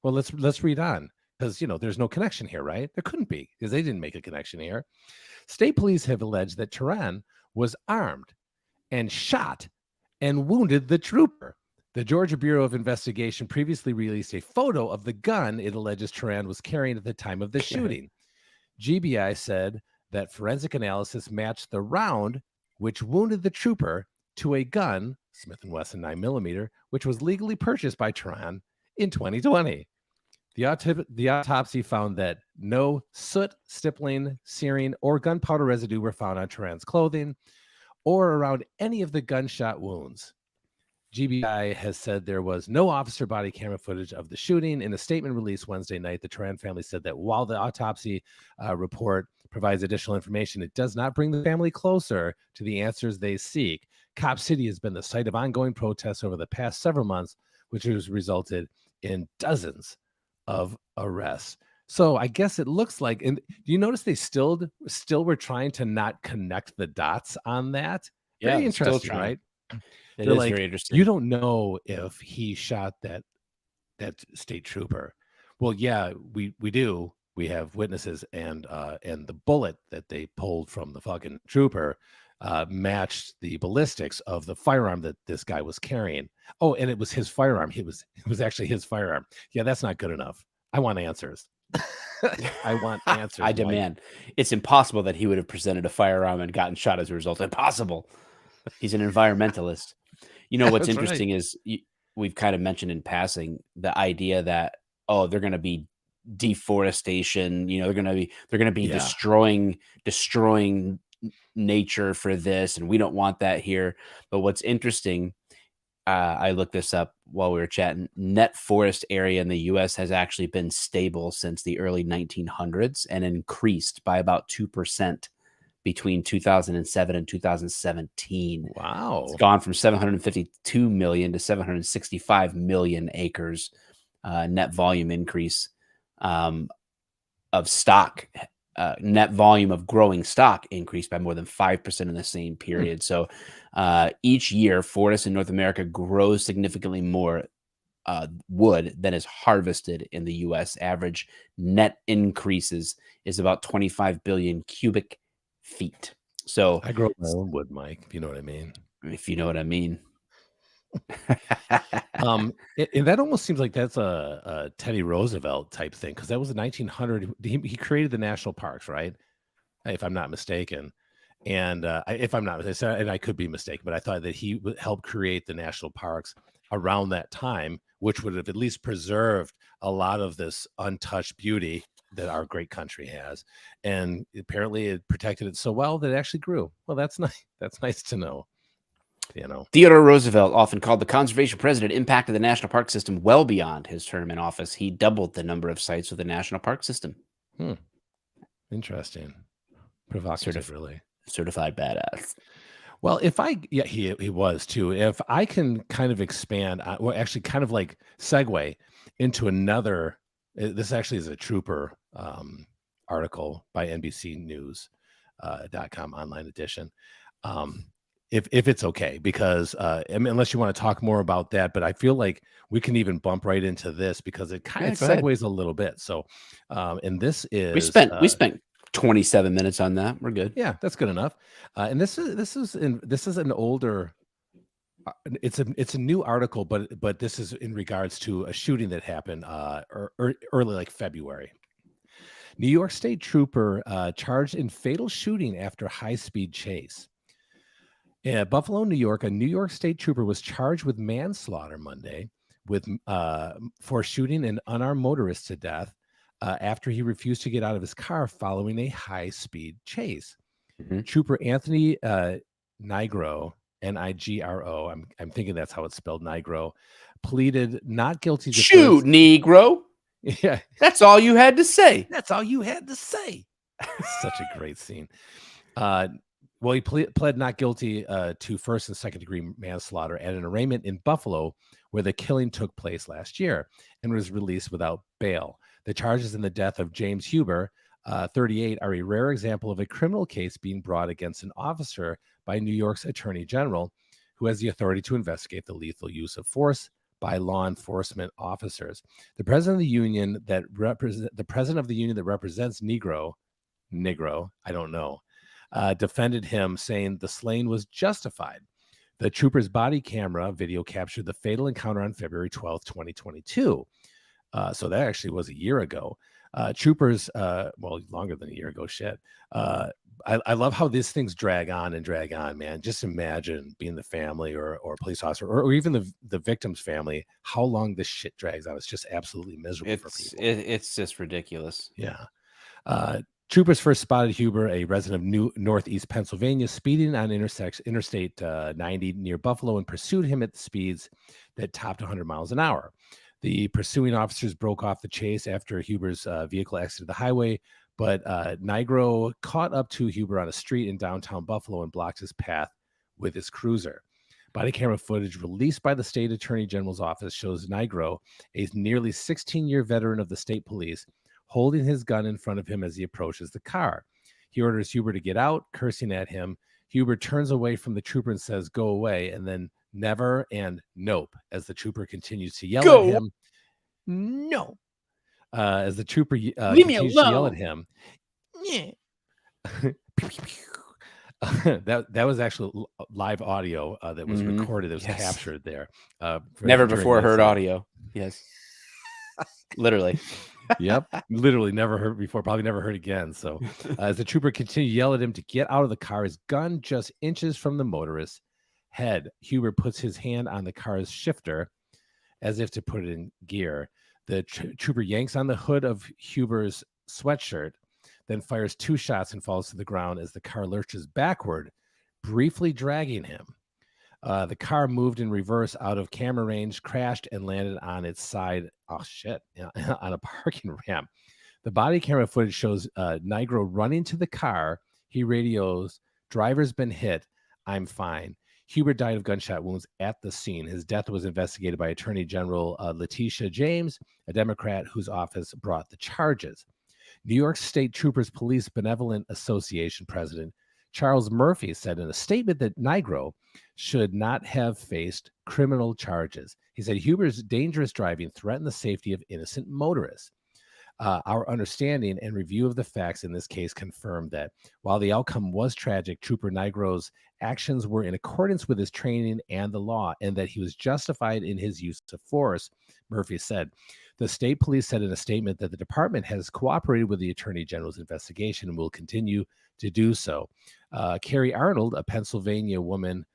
Well, let's read on, because there's no connection here, right? There couldn't be, because they didn't make a connection here. State police have alleged that Turan was armed and shot and wounded the trooper. The Georgia Bureau of Investigation previously released a photo of the gun it alleges Turan was carrying at the time of the shooting. GBI said that forensic analysis matched the round which wounded the trooper to a gun, Smith & Wesson 9mm, which was legally purchased by Turan in 2020. The autopsy found that no soot, stippling, searing, or gunpowder residue were found on Turan's clothing or around any of the gunshot wounds. GBI has said there was no officer body camera footage of the shooting. In a statement released Wednesday night, the Turan family said that while the autopsy report provides additional information, it does not bring the family closer to the answers they seek. Cop City has been the site of ongoing protests over the past several months, which has resulted in dozens of arrests. So I guess it looks like, and do you notice they still were trying to not connect the dots on that? Yeah, very interesting, right? It They're is like, very interesting. you don't know if he shot that state trooper. Well, yeah, we do. We have witnesses, and the bullet that they pulled from the fucking trooper matched the ballistics of the firearm that this guy was carrying. Oh, and it was his firearm. It was actually his firearm. Yeah, that's not good enough. I want answers. I want answers. I demand. It's impossible that he would have presented a firearm and gotten shot as a result. Impossible. He's an environmentalist. What's interesting is we've kind of mentioned in passing the idea that, they're going to be deforestation. They're going to be destroying nature for this, and we don't want that here. But what's interesting, I looked this up while we were chatting. Net forest area in the U.S. has actually been stable since the early 1900s and increased by about 2% between 2007 and 2017. Wow. It's gone from 752 million to 765 million acres. Net volume increase of stock. Net volume of growing stock increased by more than 5% in the same period. So each year, forests in North America grow significantly more wood than is harvested in the U.S. Average net increases is about 25 billion cubic feet. So I grow my own wood, Mike, if you know what I mean. If you know what I mean. And that almost seems like that's a Teddy Roosevelt type thing, because that was in 1900. He created the national parks, right? If I'm not mistaken. And if I'm not mistaken, and I could be mistaken, but I thought that he would help create the national parks around that time, which would have at least preserved a lot of this untouched beauty that our great country has. And apparently it protected it so well that it actually grew. Well, that's nice. That's nice to know. Theodore Roosevelt, often called the conservation president, impacted the national park system well beyond his term in office. He doubled the number of sites of the national park system. Interesting. Provocative, really. Certified badass. Well, he was too. If I can kind of expand, actually kind of like segue into another, this actually is a trooper article by NBCnews.com online edition. If it's okay, because unless you want to talk more about that, but I feel like we can even bump right into this because it kind of segues a little bit. So, and this is we spent 27 minutes on that. We're good. Yeah, that's good enough. And this is an older. It's a new article, but this is in regards to a shooting that happened early, like February. New York State trooper charged in fatal shooting after high-speed chase. In Buffalo, New York, a New York State trooper was charged with manslaughter Monday for shooting an unarmed motorist to death after he refused to get out of his car following a high-speed chase. Trooper Anthony Nigro, Nigro, I'm thinking that's how it's spelled, Nigro, pleaded not guilty to Negro. Yeah, That's all you had to say. that's all you had to say. Such a great scene. Well, he pled not guilty to first and second degree manslaughter at an arraignment in Buffalo, where the killing took place last year, and was released without bail. The charges in the death of James Huber, 38, are a rare example of a criminal case being brought against an officer by New York's Attorney General, who has the authority to investigate the lethal use of force by law enforcement officers. The president of the union that represents Negro, I don't know, defended him, saying the slaying was justified. The trooper's body camera video captured the fatal encounter on February 12th, 2022. So that actually was a year ago. Troopers, well, longer than a year ago, shit. I love how these things drag on, man. Just imagine being the family or police officer or even the victim's family, how long this shit drags on. It's just absolutely miserable for people. It's just ridiculous. Yeah. Troopers first spotted Huber, a resident of Northeast Pennsylvania, speeding on Interstate 90 near Buffalo, and pursued him at speeds that topped 100 miles an hour. The pursuing officers broke off the chase after Huber's vehicle exited the highway, but Nigro caught up to Huber on a street in downtown Buffalo and blocked his path with his cruiser. Body camera footage released by the state attorney general's office shows Nigro, a nearly 16-year veteran of the state police, holding his gun in front of him as he approaches the car. He orders Huber to get out, cursing at him. Huber turns away from the trooper and says, "Go away," and then "never" and "nope" as the trooper continues to yell at him. No. As the trooper continues to yell at him. Yeah. that was actually live audio that was recorded. It was captured there. Never before heard audio. Yes. Literally. Yep. Literally never heard before, probably never heard again. So as the trooper continued to yell at him to get out of the car, his gun just inches from the motorist's head. Huber puts his hand on the car's shifter as if to put it in gear. The trooper yanks on the hood of Huber's sweatshirt, then fires 2 shots and falls to the ground as the car lurches backward, briefly dragging him. The car moved in reverse out of camera range, crashed, and landed on its side. Oh, shit. On a parking ramp. The body camera footage shows Nigro running to the car. He radios, "Driver's been hit. I'm fine." Huber died of gunshot wounds at the scene. His death was investigated by Attorney General Letitia James, a Democrat whose office brought the charges. New York State Troopers Police Benevolent Association President Charles Murphy said in a statement that Nigro should not have faced criminal charges. He said Huber's dangerous driving threatened the safety of innocent motorists. Our understanding and review of the facts in this case confirmed that while the outcome was tragic, Trooper Nigro's actions were in accordance with his training and the law, and that he was justified in his use of force, Murphy said. The state police said in a statement that the department has cooperated with the Attorney General's investigation and will continue to do so. Carrie Arnold, a Pennsylvania woman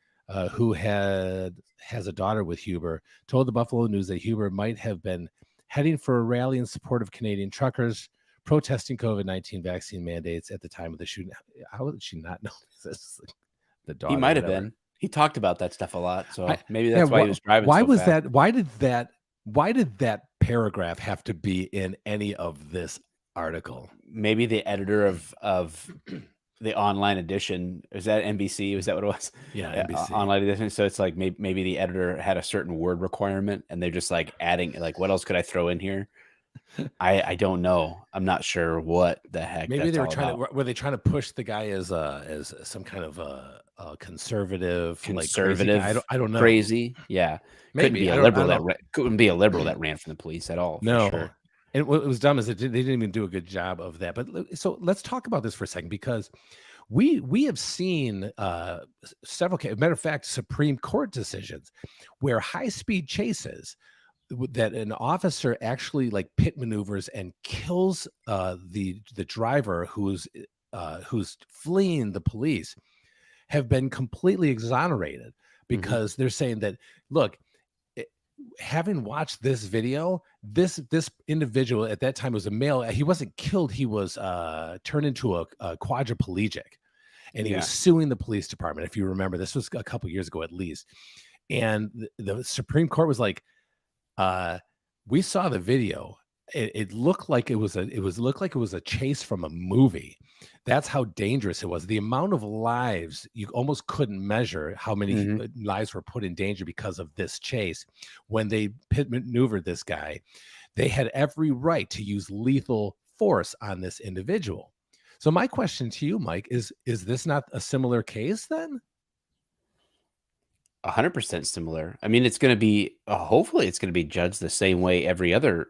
who has a daughter with Huber, told the Buffalo News that Huber might have been heading for a rally in support of Canadian truckers protesting COVID-19 vaccine mandates at the time of the shooting. How did she not know this? The daughter, he might have been. He talked about that stuff a lot, so maybe that's why he was driving. Why so was fast. that? Why did that paragraph have to be in any of this article? Maybe the editor of the online edition, is that NBC? Was that what it was? Yeah, NBC. Online edition. So it's like maybe the editor had a certain word requirement, and they're just like adding, like, what else could I throw in here? I don't know. I'm not sure what the heck. Maybe they were they trying to push the guy as some kind of a conservative, like crazy guy? I don't know. Crazy, yeah. Maybe couldn't be a liberal that ran from the police at all. No. For sure. And what was dumb is that they didn't even do a good job of that. But so let's talk about this for a second, because we have seen several cases, matter of fact, Supreme Court decisions where high-speed chases that an officer actually like pit maneuvers and kills the driver who's fleeing the police have been completely exonerated, because they're saying that, look, having watched this video, this individual at that time was a male. He wasn't killed. He was turned into a quadriplegic, and he was suing the police department. If you remember, this was a couple years ago at least. And the Supreme Court was like, we saw the video. it looked like it was a chase from a movie. That's how dangerous it was. The amount of lives, you almost couldn't measure how many Mhm. lives were put in danger because of this chase. When they pit maneuvered this guy, they had every right to use lethal force on this individual. So my question to you, Mike, is this not a similar case then? 100% similar. I mean, it's going to be hopefully it's going to be judged the same way every other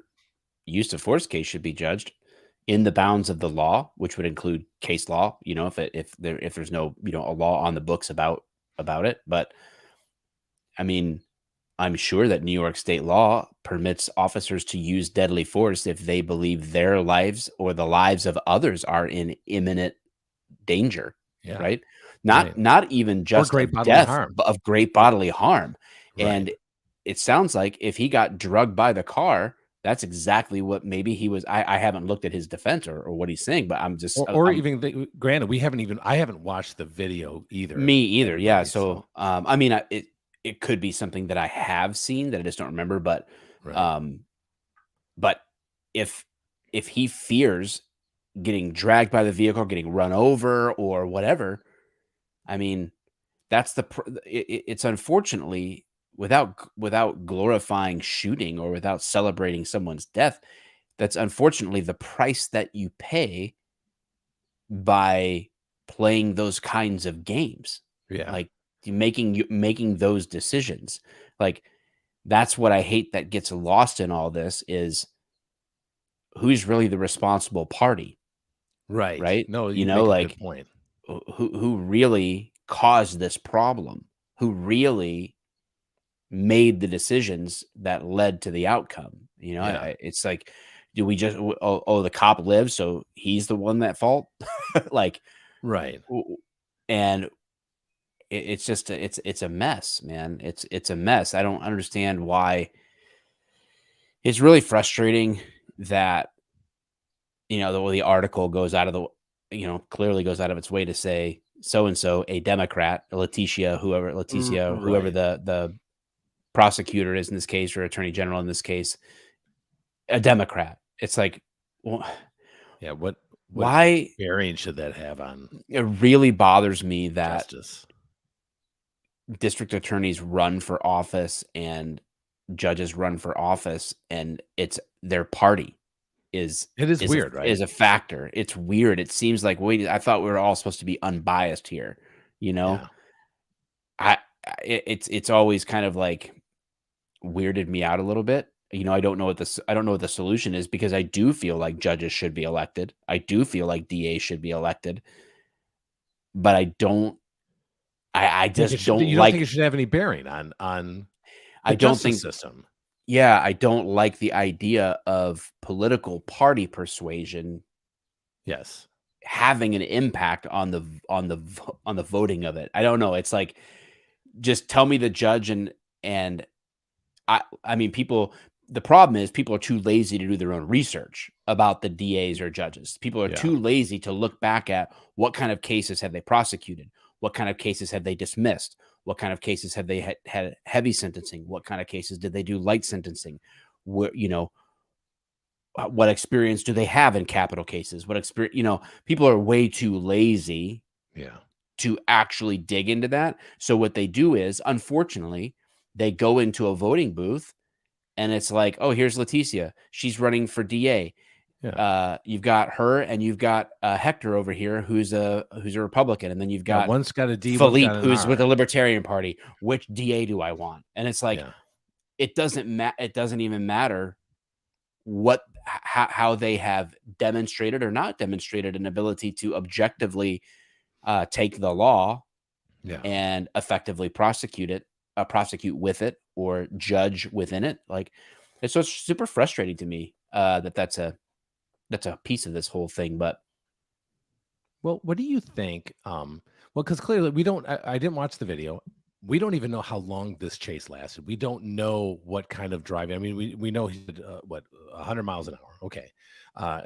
use of force case should be judged, in the bounds of the law, which would include case law. You know, if there's no, a law on the books about it. But I mean, I'm sure that New York state law permits officers to use deadly force if they believe their lives or the lives of others are in imminent danger, Yeah, right? right. Not even Or just great of bodily death, harm. but of great bodily harm. Right. And it sounds like if he got drugged by the car, that's exactly what maybe he was. I haven't looked at his defense or what he's saying, but I'm just Or I'm even granted, I haven't watched the video either. me either. Yeah. Anybody, So so I mean, it could be something that I have seen that I just don't remember, right. um, but if he fears getting dragged by the vehicle, getting run over, or whatever, I mean, that's it's unfortunately, without glorifying shooting or without celebrating someone's death, that's unfortunately the price that you pay by playing those kinds of games, Yeah. like making those decisions. Like, that's what I hate that gets lost in all this, is who's really the responsible party, Right. right? No, you make a good Like, point. who really caused this problem? Who really made the decisions that led to the outcome? Yeah. It's like, do we just, the cop lives, so he's the one at fault? Like, Right. and it's just it's a mess, man. It's a mess. I don't understand why. It's really frustrating that, the article goes out of clearly goes out of its way to say so and so, a Democrat, Leticia, whoever Right. the prosecutor is in this case, or attorney general in this case, a Democrat. It's like, well, Yeah. What why? bearing should that have on It really bothers me that justice? district attorneys run for office and judges run for office, and it's their party is It is weird, right? is a factor. It's weird. It seems like, wait, I thought we were all supposed to be unbiased here. You know, Yeah. I it's always kind of like weirded me out a little bit. I don't know what the solution is, because I do feel like judges should be elected. I do feel like DAs should be elected, but I don't. I just don't You don't think it like. should have any bearing on the I don't justice think. system? Yeah, I don't like the idea of political party persuasion Yes. having an impact on the voting of it. I don't know. It's like, just tell me the judge, and I mean, people. The problem is, people are too lazy to do their own research about the DAs or judges. People are Yeah. too lazy to look back at what kind of cases have they prosecuted, what kind of cases have they dismissed, what kind of cases have they had heavy sentencing, what kind of cases did they do light sentencing, where, what experience do they have in capital cases, what experience, people are way too lazy Yeah. to actually dig into that. So what they do is, unfortunately, they go into a voting booth, and it's like, oh, here's Leticia. She's running for DA. Yeah. You've got her, and you've got Hector over here, who's a Republican, and then you've Yeah. got One's got a D, one's got Philippe, an who's with R. the Libertarian Party. Which DA do I want? And it's like, Yeah. it doesn't even matter how they have demonstrated or not demonstrated an ability to objectively take the law Yeah. and effectively prosecute with it, or judge within it. Like, it's so super frustrating to me that's a piece of this whole thing. But Well, what do you think? Well, because clearly we don't. I didn't watch the video. We don't even know how long this chase lasted. We don't know what kind of driving. I mean, we know he did 100 miles an hour. Okay,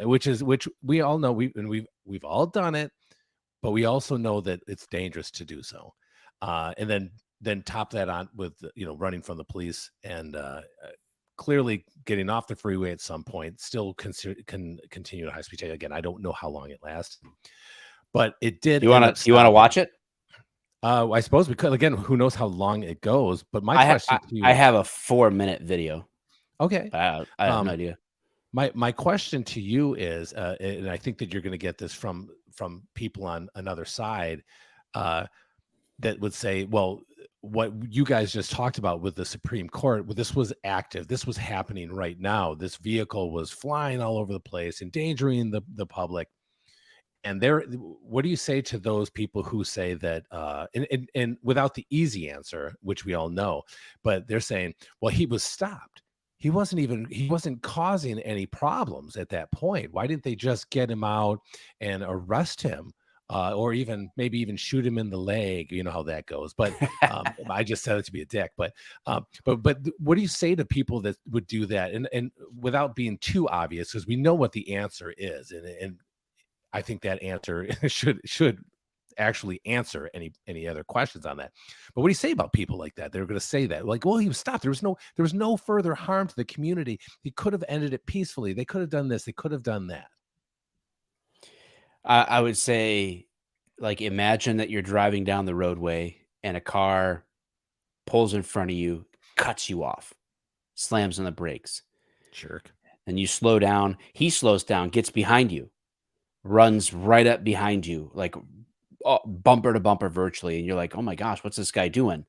which we all know. We've all done it, but we also know that it's dangerous to do so. And then top that on with running from the police and clearly getting off the freeway at some point, still can continue at high speed chase. Again, I don't know how long it lasts, but it did. You want to watch it? I suppose we could. Again, who knows how long it goes? But my I question to you, I have a 4-minute video. okay, I have no idea. my question to you is, and I think that you're going to get this from people on another side, that would say, well, what you guys just talked about with the Supreme Court, well, this was active. This was happening right now. This vehicle was flying all over the place, endangering the public. And what do you say to those people who say that, and without the easy answer, which we all know, but they're saying, well, he was stopped. He wasn't causing any problems at that point. Why didn't they just get him out and arrest him? Or maybe even shoot him in the leg. You know how that goes. But I just said it to be a dick. But what do you say to people that would do that? And without being too obvious, because we know what the answer is, and I think that answer should actually answer any other questions on that. But what do you say about people like that? They're going to say that, like, well, he was stopped. There was no further harm to the community. He could have ended it peacefully. They could have done this. They could have done that. I would say, like, imagine that you're driving down the roadway and a car pulls in front of you, cuts you off, slams on the brakes. Jerk. And you slow down. He slows down, gets behind you, runs right up behind you, like bumper to bumper virtually. And you're like, oh my gosh, what's this guy doing?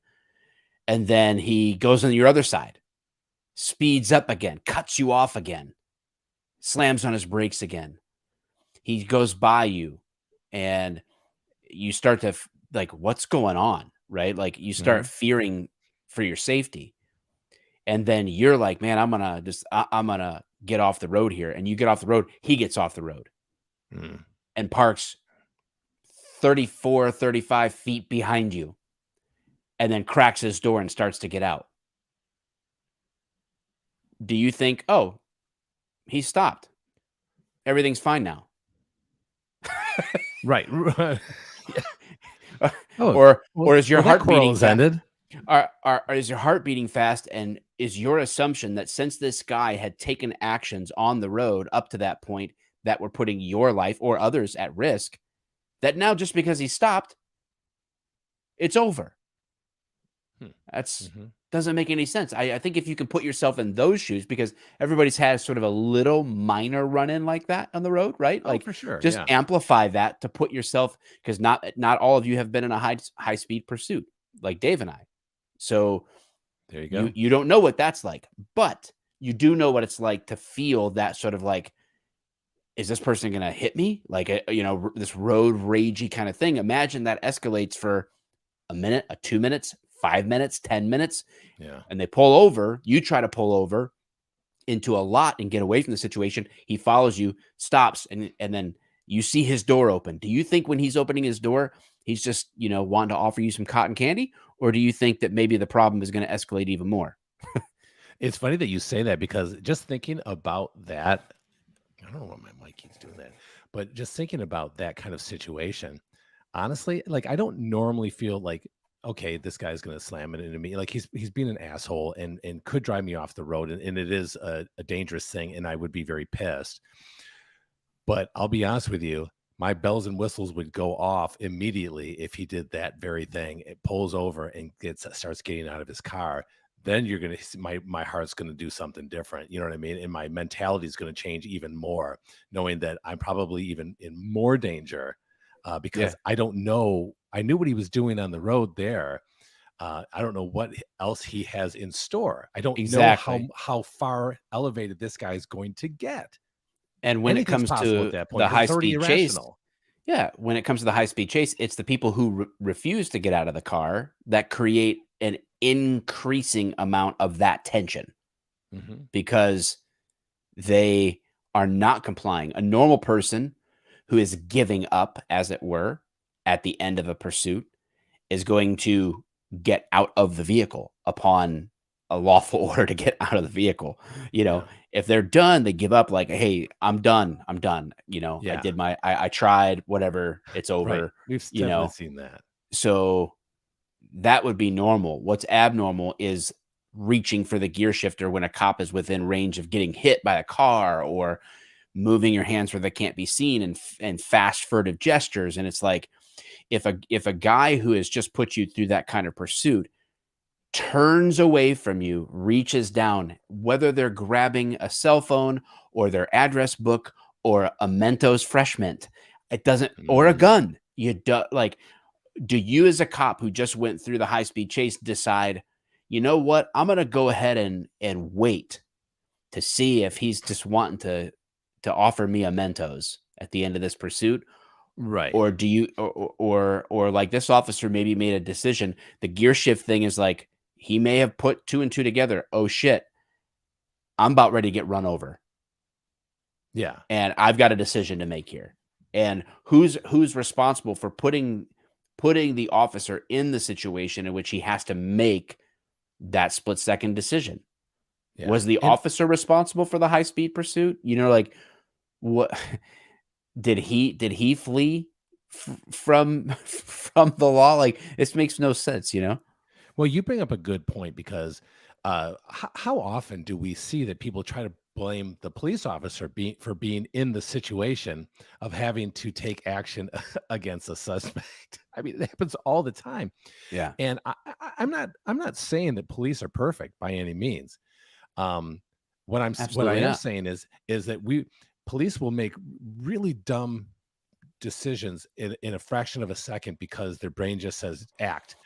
And then he goes on your other side, speeds up again, cuts you off again, slams on his brakes again. He goes by you and you start to like, what's going on? Right? Like you start fearing for your safety. And then you're like, man, I'm going to get off the road here. And you get off the road. He gets off the road and parks 34, 35 feet behind you and then cracks his door and starts to get out. Do you think, oh, he stopped, everything's fine now? Right. Or is your heart beating ended? Is your heart beating fast? And is your assumption that since this guy had taken actions on the road up to that point that were putting your life or others at risk, that now just because he stopped, it's over? That's doesn't make any sense. I think if you can put yourself in those shoes, because everybody's had sort of a little minor run-in like that on the road, right? Like, for sure. Just amplify that to put yourself, because not all of you have been in a high speed pursuit like Dave and I. So there you go. You don't know what that's like, but you do know what it's like to feel that sort of like, is this person going to hit me? Like, this road ragey kind of thing. Imagine that escalates for a minute, 2 minutes, 5 minutes, 10 minutes. Yeah. And they pull over. You try to pull over into a lot and get away from the situation. He follows you, stops, and then you see his door open. Do you think when he's opening his door, he's just, wanting to offer you some cotton candy? Or do you think that maybe the problem is going to escalate even more? It's funny that you say that, because just thinking about that, I don't know why my mic keeps doing that, but just thinking about that kind of situation, honestly, like, I don't normally feel like, okay, this guy's going to slam it into me. Like, he's being an asshole and could drive me off the road. And it is a dangerous thing. And I would be very pissed. But I'll be honest with you, my bells and whistles would go off immediately if he did that very thing. It pulls over and starts getting out of his car. Then you're going to see my heart's going to do something different. You know what I mean? And my mentality is going to change even more, knowing that I'm probably even in more danger, because I don't know. I knew what he was doing on the road there. I don't know what else he has in store. I don't know how far elevated this guy is going to get. And when it comes to the high-speed chase, when it comes to the high-speed chase, it's the people who refuse to get out of the car that create an increasing amount of that tension, because they are not complying. A normal person who is giving up, as it were, at the end of a pursuit is going to get out of the vehicle upon a lawful order to get out of the vehicle. If they're done, they give up, like, hey, I'm done. I did I tried, whatever, it's over. Right. We've definitely seen that. So that would be normal. What's abnormal is reaching for the gear shifter when a cop is within range of getting hit by a car, or moving your hands where they can't be seen, and fast furtive gestures. And it's like, if a guy who has just put you through that kind of pursuit turns away from you, reaches down, whether they're grabbing a cell phone or their address book or a Mentos Fresh Mint, it doesn't, or a gun, do you as a cop who just went through the high-speed chase decide, you know what, I'm going to go ahead and wait to see if he's just wanting to offer me a Mentos at the end of this pursuit? Right. Or do you, or like this officer maybe made a decision. The gear shift thing is like, he may have put 2 and 2 together. Oh shit, I'm about ready to get run over. Yeah. And I've got a decision to make here. And who's responsible for putting the officer in the situation in which he has to make that split-second decision? Yeah. Was the officer responsible for the high-speed pursuit? Like, what did he flee from the law? Like, this makes no sense, Well, you bring up a good point, because how often do we see that people try to blame the police officer for being in the situation of having to take action against a suspect? I mean, it happens all the time. Yeah. And I'm not saying that police are perfect by any means. What I am saying is that police will make really dumb decisions in a fraction of a second because their brain just says act.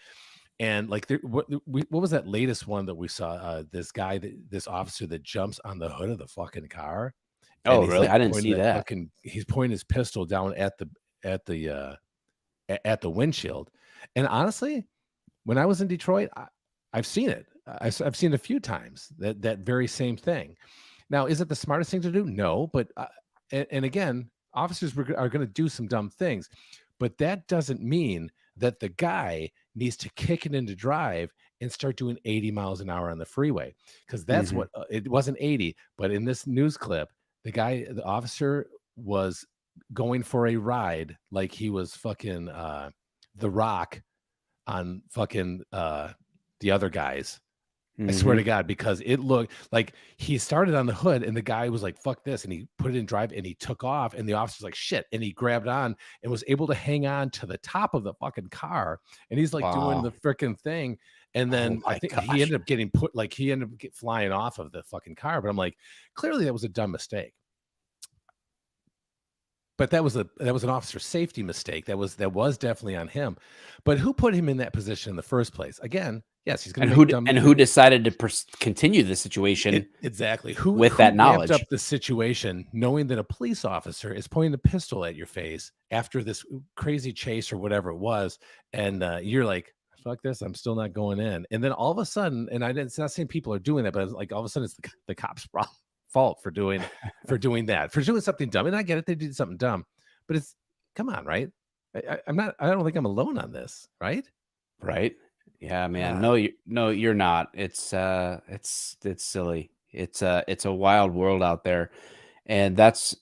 And like, what was that latest one that we saw? This officer that jumps on the hood of the fucking car. Oh, he's, really? like, I didn't see that. He's pointing his pistol down at the windshield. And honestly, when I was in Detroit, I've seen it. I've seen it a few times, that very same thing. Now, is it the smartest thing to do? No, but and again, officers are going to do some dumb things, but that doesn't mean that the guy needs to kick it into drive and start doing 80 miles an hour on the freeway, because that's what it wasn't 80, but in this news clip, the officer was going for a ride like he was fucking The Rock on fucking the other guys. I swear to God, because it looked like he started on the hood and the guy was like, fuck this. And he put it in drive and he took off, and the officer's like, shit. And he grabbed on and was able to hang on to the top of the fucking car. And he's like doing the freaking thing. And then I think he ended up getting flying off of the fucking car. But I'm like, clearly that was a dumb mistake. But that was an officer safety mistake. That was definitely on him. But who put him in that position in the first place? Again, yes, he's going to who decided to continue the situation exactly with that knowledge, up the situation, knowing that a police officer is pointing a pistol at your face after this crazy chase or whatever it was, and you're like, fuck this, I'm still not going in. And then all of a sudden, and it's not saying people are doing that, but it's like all of a sudden it's the cops' fault for doing that, for doing something dumb. And I get it, they did something dumb, but it's, come on, right? I don't think I'm alone on this, right? Yeah, man. No, you're not. It's silly. It's a wild world out there. And that's,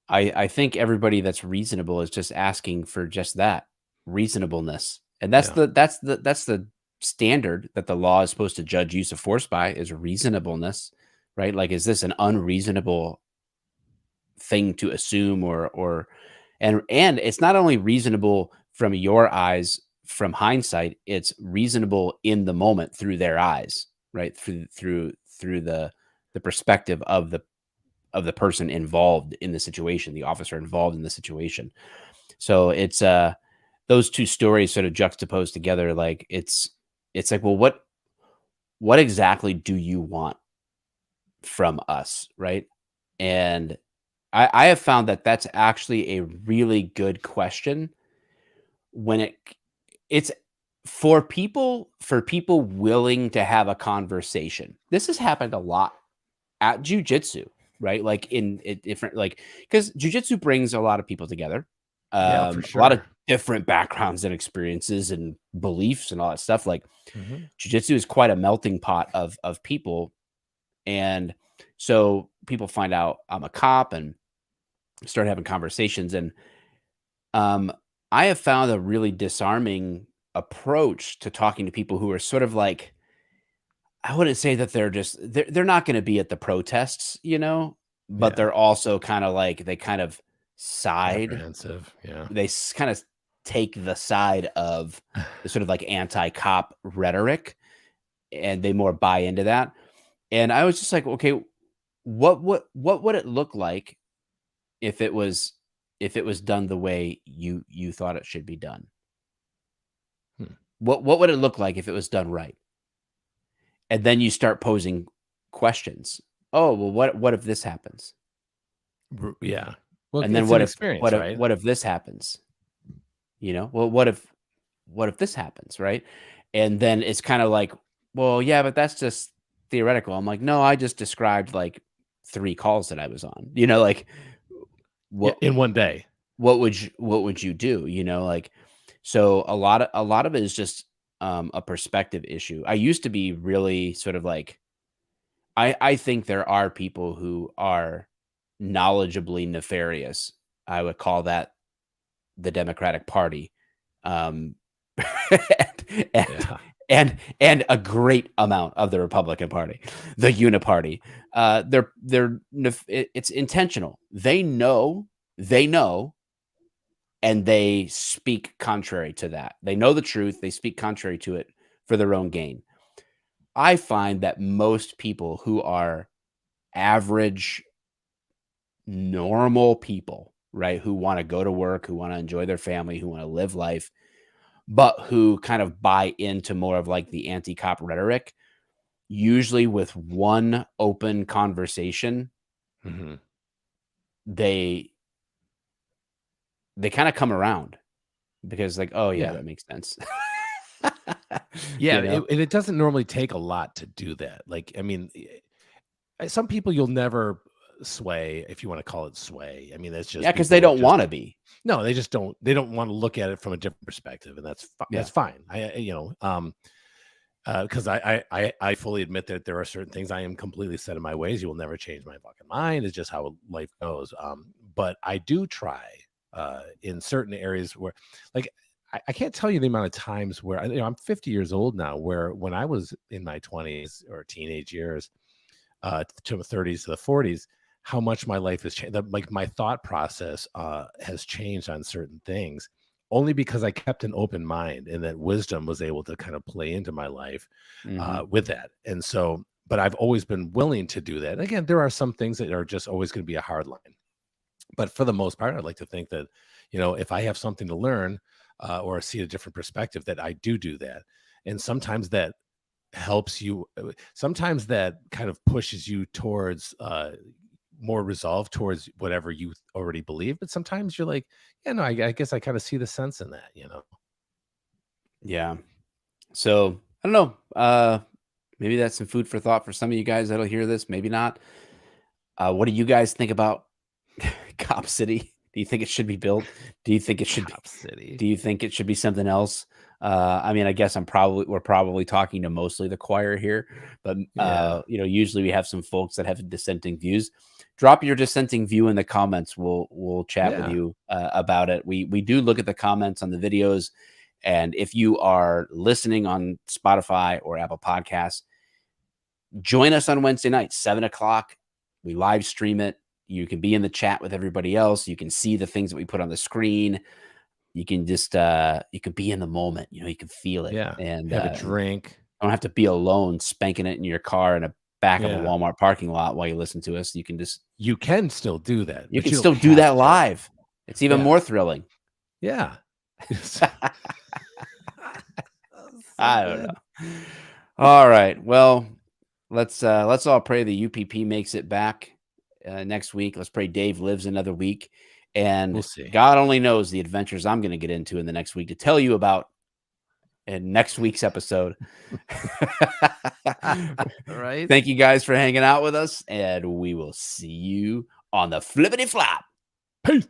I think everybody that's reasonable is just asking for just that reasonableness. And that's the standard that the law is supposed to judge use of force by, is reasonableness, right? Like, is this an unreasonable thing to assume, and it's not only reasonable from your eyes, from hindsight, it's reasonable in the moment through their eyes, right? Through the perspective of the person involved in the situation, the officer involved in the situation. So it's those two stories sort of juxtaposed together. Like, it's like, well, what exactly do you want from us, right? And I have found that that's actually a really good question when it's for people willing to have a conversation. This has happened a lot at jiu-jitsu, right? Like in different, like, because jiu-jitsu brings a lot of people together, for sure. A lot of different backgrounds and experiences and beliefs and all that stuff. Like, jiu-jitsu is quite a melting pot of people. And so people find out I'm a cop and start having conversations. And I have found a really disarming approach to talking to people who are sort of like, I wouldn't say that they're not going to be at the protests, but Yeah. they're also kind of like they kind of side. Apprehensive. Yeah. They kind of take the side of the sort of like anti-cop rhetoric, and they more buy into that. And I was just like, okay, what would it look like if it was done the way you thought it should be done? What would it look like if it was done right? And then you start posing questions. Oh, well, what if this happens? Yeah. Well, And then it's what an if experience, right? what if this happens? Well, what if this happens, right? And then it's kind of like, well, yeah, but that's just theoretical. I'm like, no, I just described like 3 calls that I was on. Like what in one day. what would you do? Like, so a lot of it is just a perspective issue. I used to be really sort of like, I think there are people who are knowledgeably nefarious. I would call that the Democratic Party, and, Yeah. and a great amount of the Republican Party, the Uniparty. It's intentional. They know, and they speak contrary to that. They know the truth. They speak contrary to it for their own gain. I find that most people who are average, normal people, right, who want to go to work, who want to enjoy their family, who want to live life, but who kind of buy into more of like the anti-cop rhetoric, usually with one open conversation, Mm-hmm. they kind of come around because like, oh yeah, Yeah. that makes sense. Yeah, and it doesn't normally take a lot to do that. Like, I mean, some people you'll never sway, if you want to call it sway. I mean, that's just because they don't want to be. No, they just don't. They don't want to look at it from a different perspective, and that's fine. Because I fully admit that there are certain things I am completely set in my ways. You will never change my fucking mind. It's just how life goes. But I do try in certain areas where, like, I can't tell you the amount of times where I'm 50 years old now, where when I was in my 20s or teenage years, to the 30s to the 40s, how much my life has changed. Like my thought process has changed on certain things, only because I kept an open mind, and that wisdom was able to kind of play into my life with that. And so, but I've always been willing to do that. Again, there are some things that are just always going to be a hard line, but for the most part, I'd like to think that, if I have something to learn or see a different perspective, that I do that. And sometimes that helps you. Sometimes that kind of pushes you towards more resolve towards whatever you already believe. But sometimes you're like, yeah, no, I guess I kind of see the sense in that, Yeah. So I don't know. Maybe that's some food for thought for some of you guys that'll hear this. Maybe not. What do you guys think about Cop City? Do you think it should be built? Do you think it should Cop City? Do you think it should be something else? I mean, I guess we're probably talking to mostly the choir here, but usually we have some folks that have dissenting views. Drop your dissenting view in the comments. We'll chat with you about it. We do look at the comments on the videos, and if you are listening on Spotify or Apple Podcasts, join us on Wednesday night, 7:00. We live stream it. You can be in the chat with everybody else. You can see the things that we put on the screen. You can just you can be in the moment. You can feel it. Yeah, and have a drink. Don't have to be alone spanking it in your car in a back of a Walmart parking lot while you listen to us. You can still do that. You can still do that live. It's even more thrilling. Yeah. I don't know. All right. Well, let's all pray the UPP makes it back next week. Let's pray Dave lives another week, and we'll see. God only knows the adventures I'm going to get into in the next week to tell you about in next week's episode. All right. Thank you guys for hanging out with us, and we will see you on the flippity flop. Peace.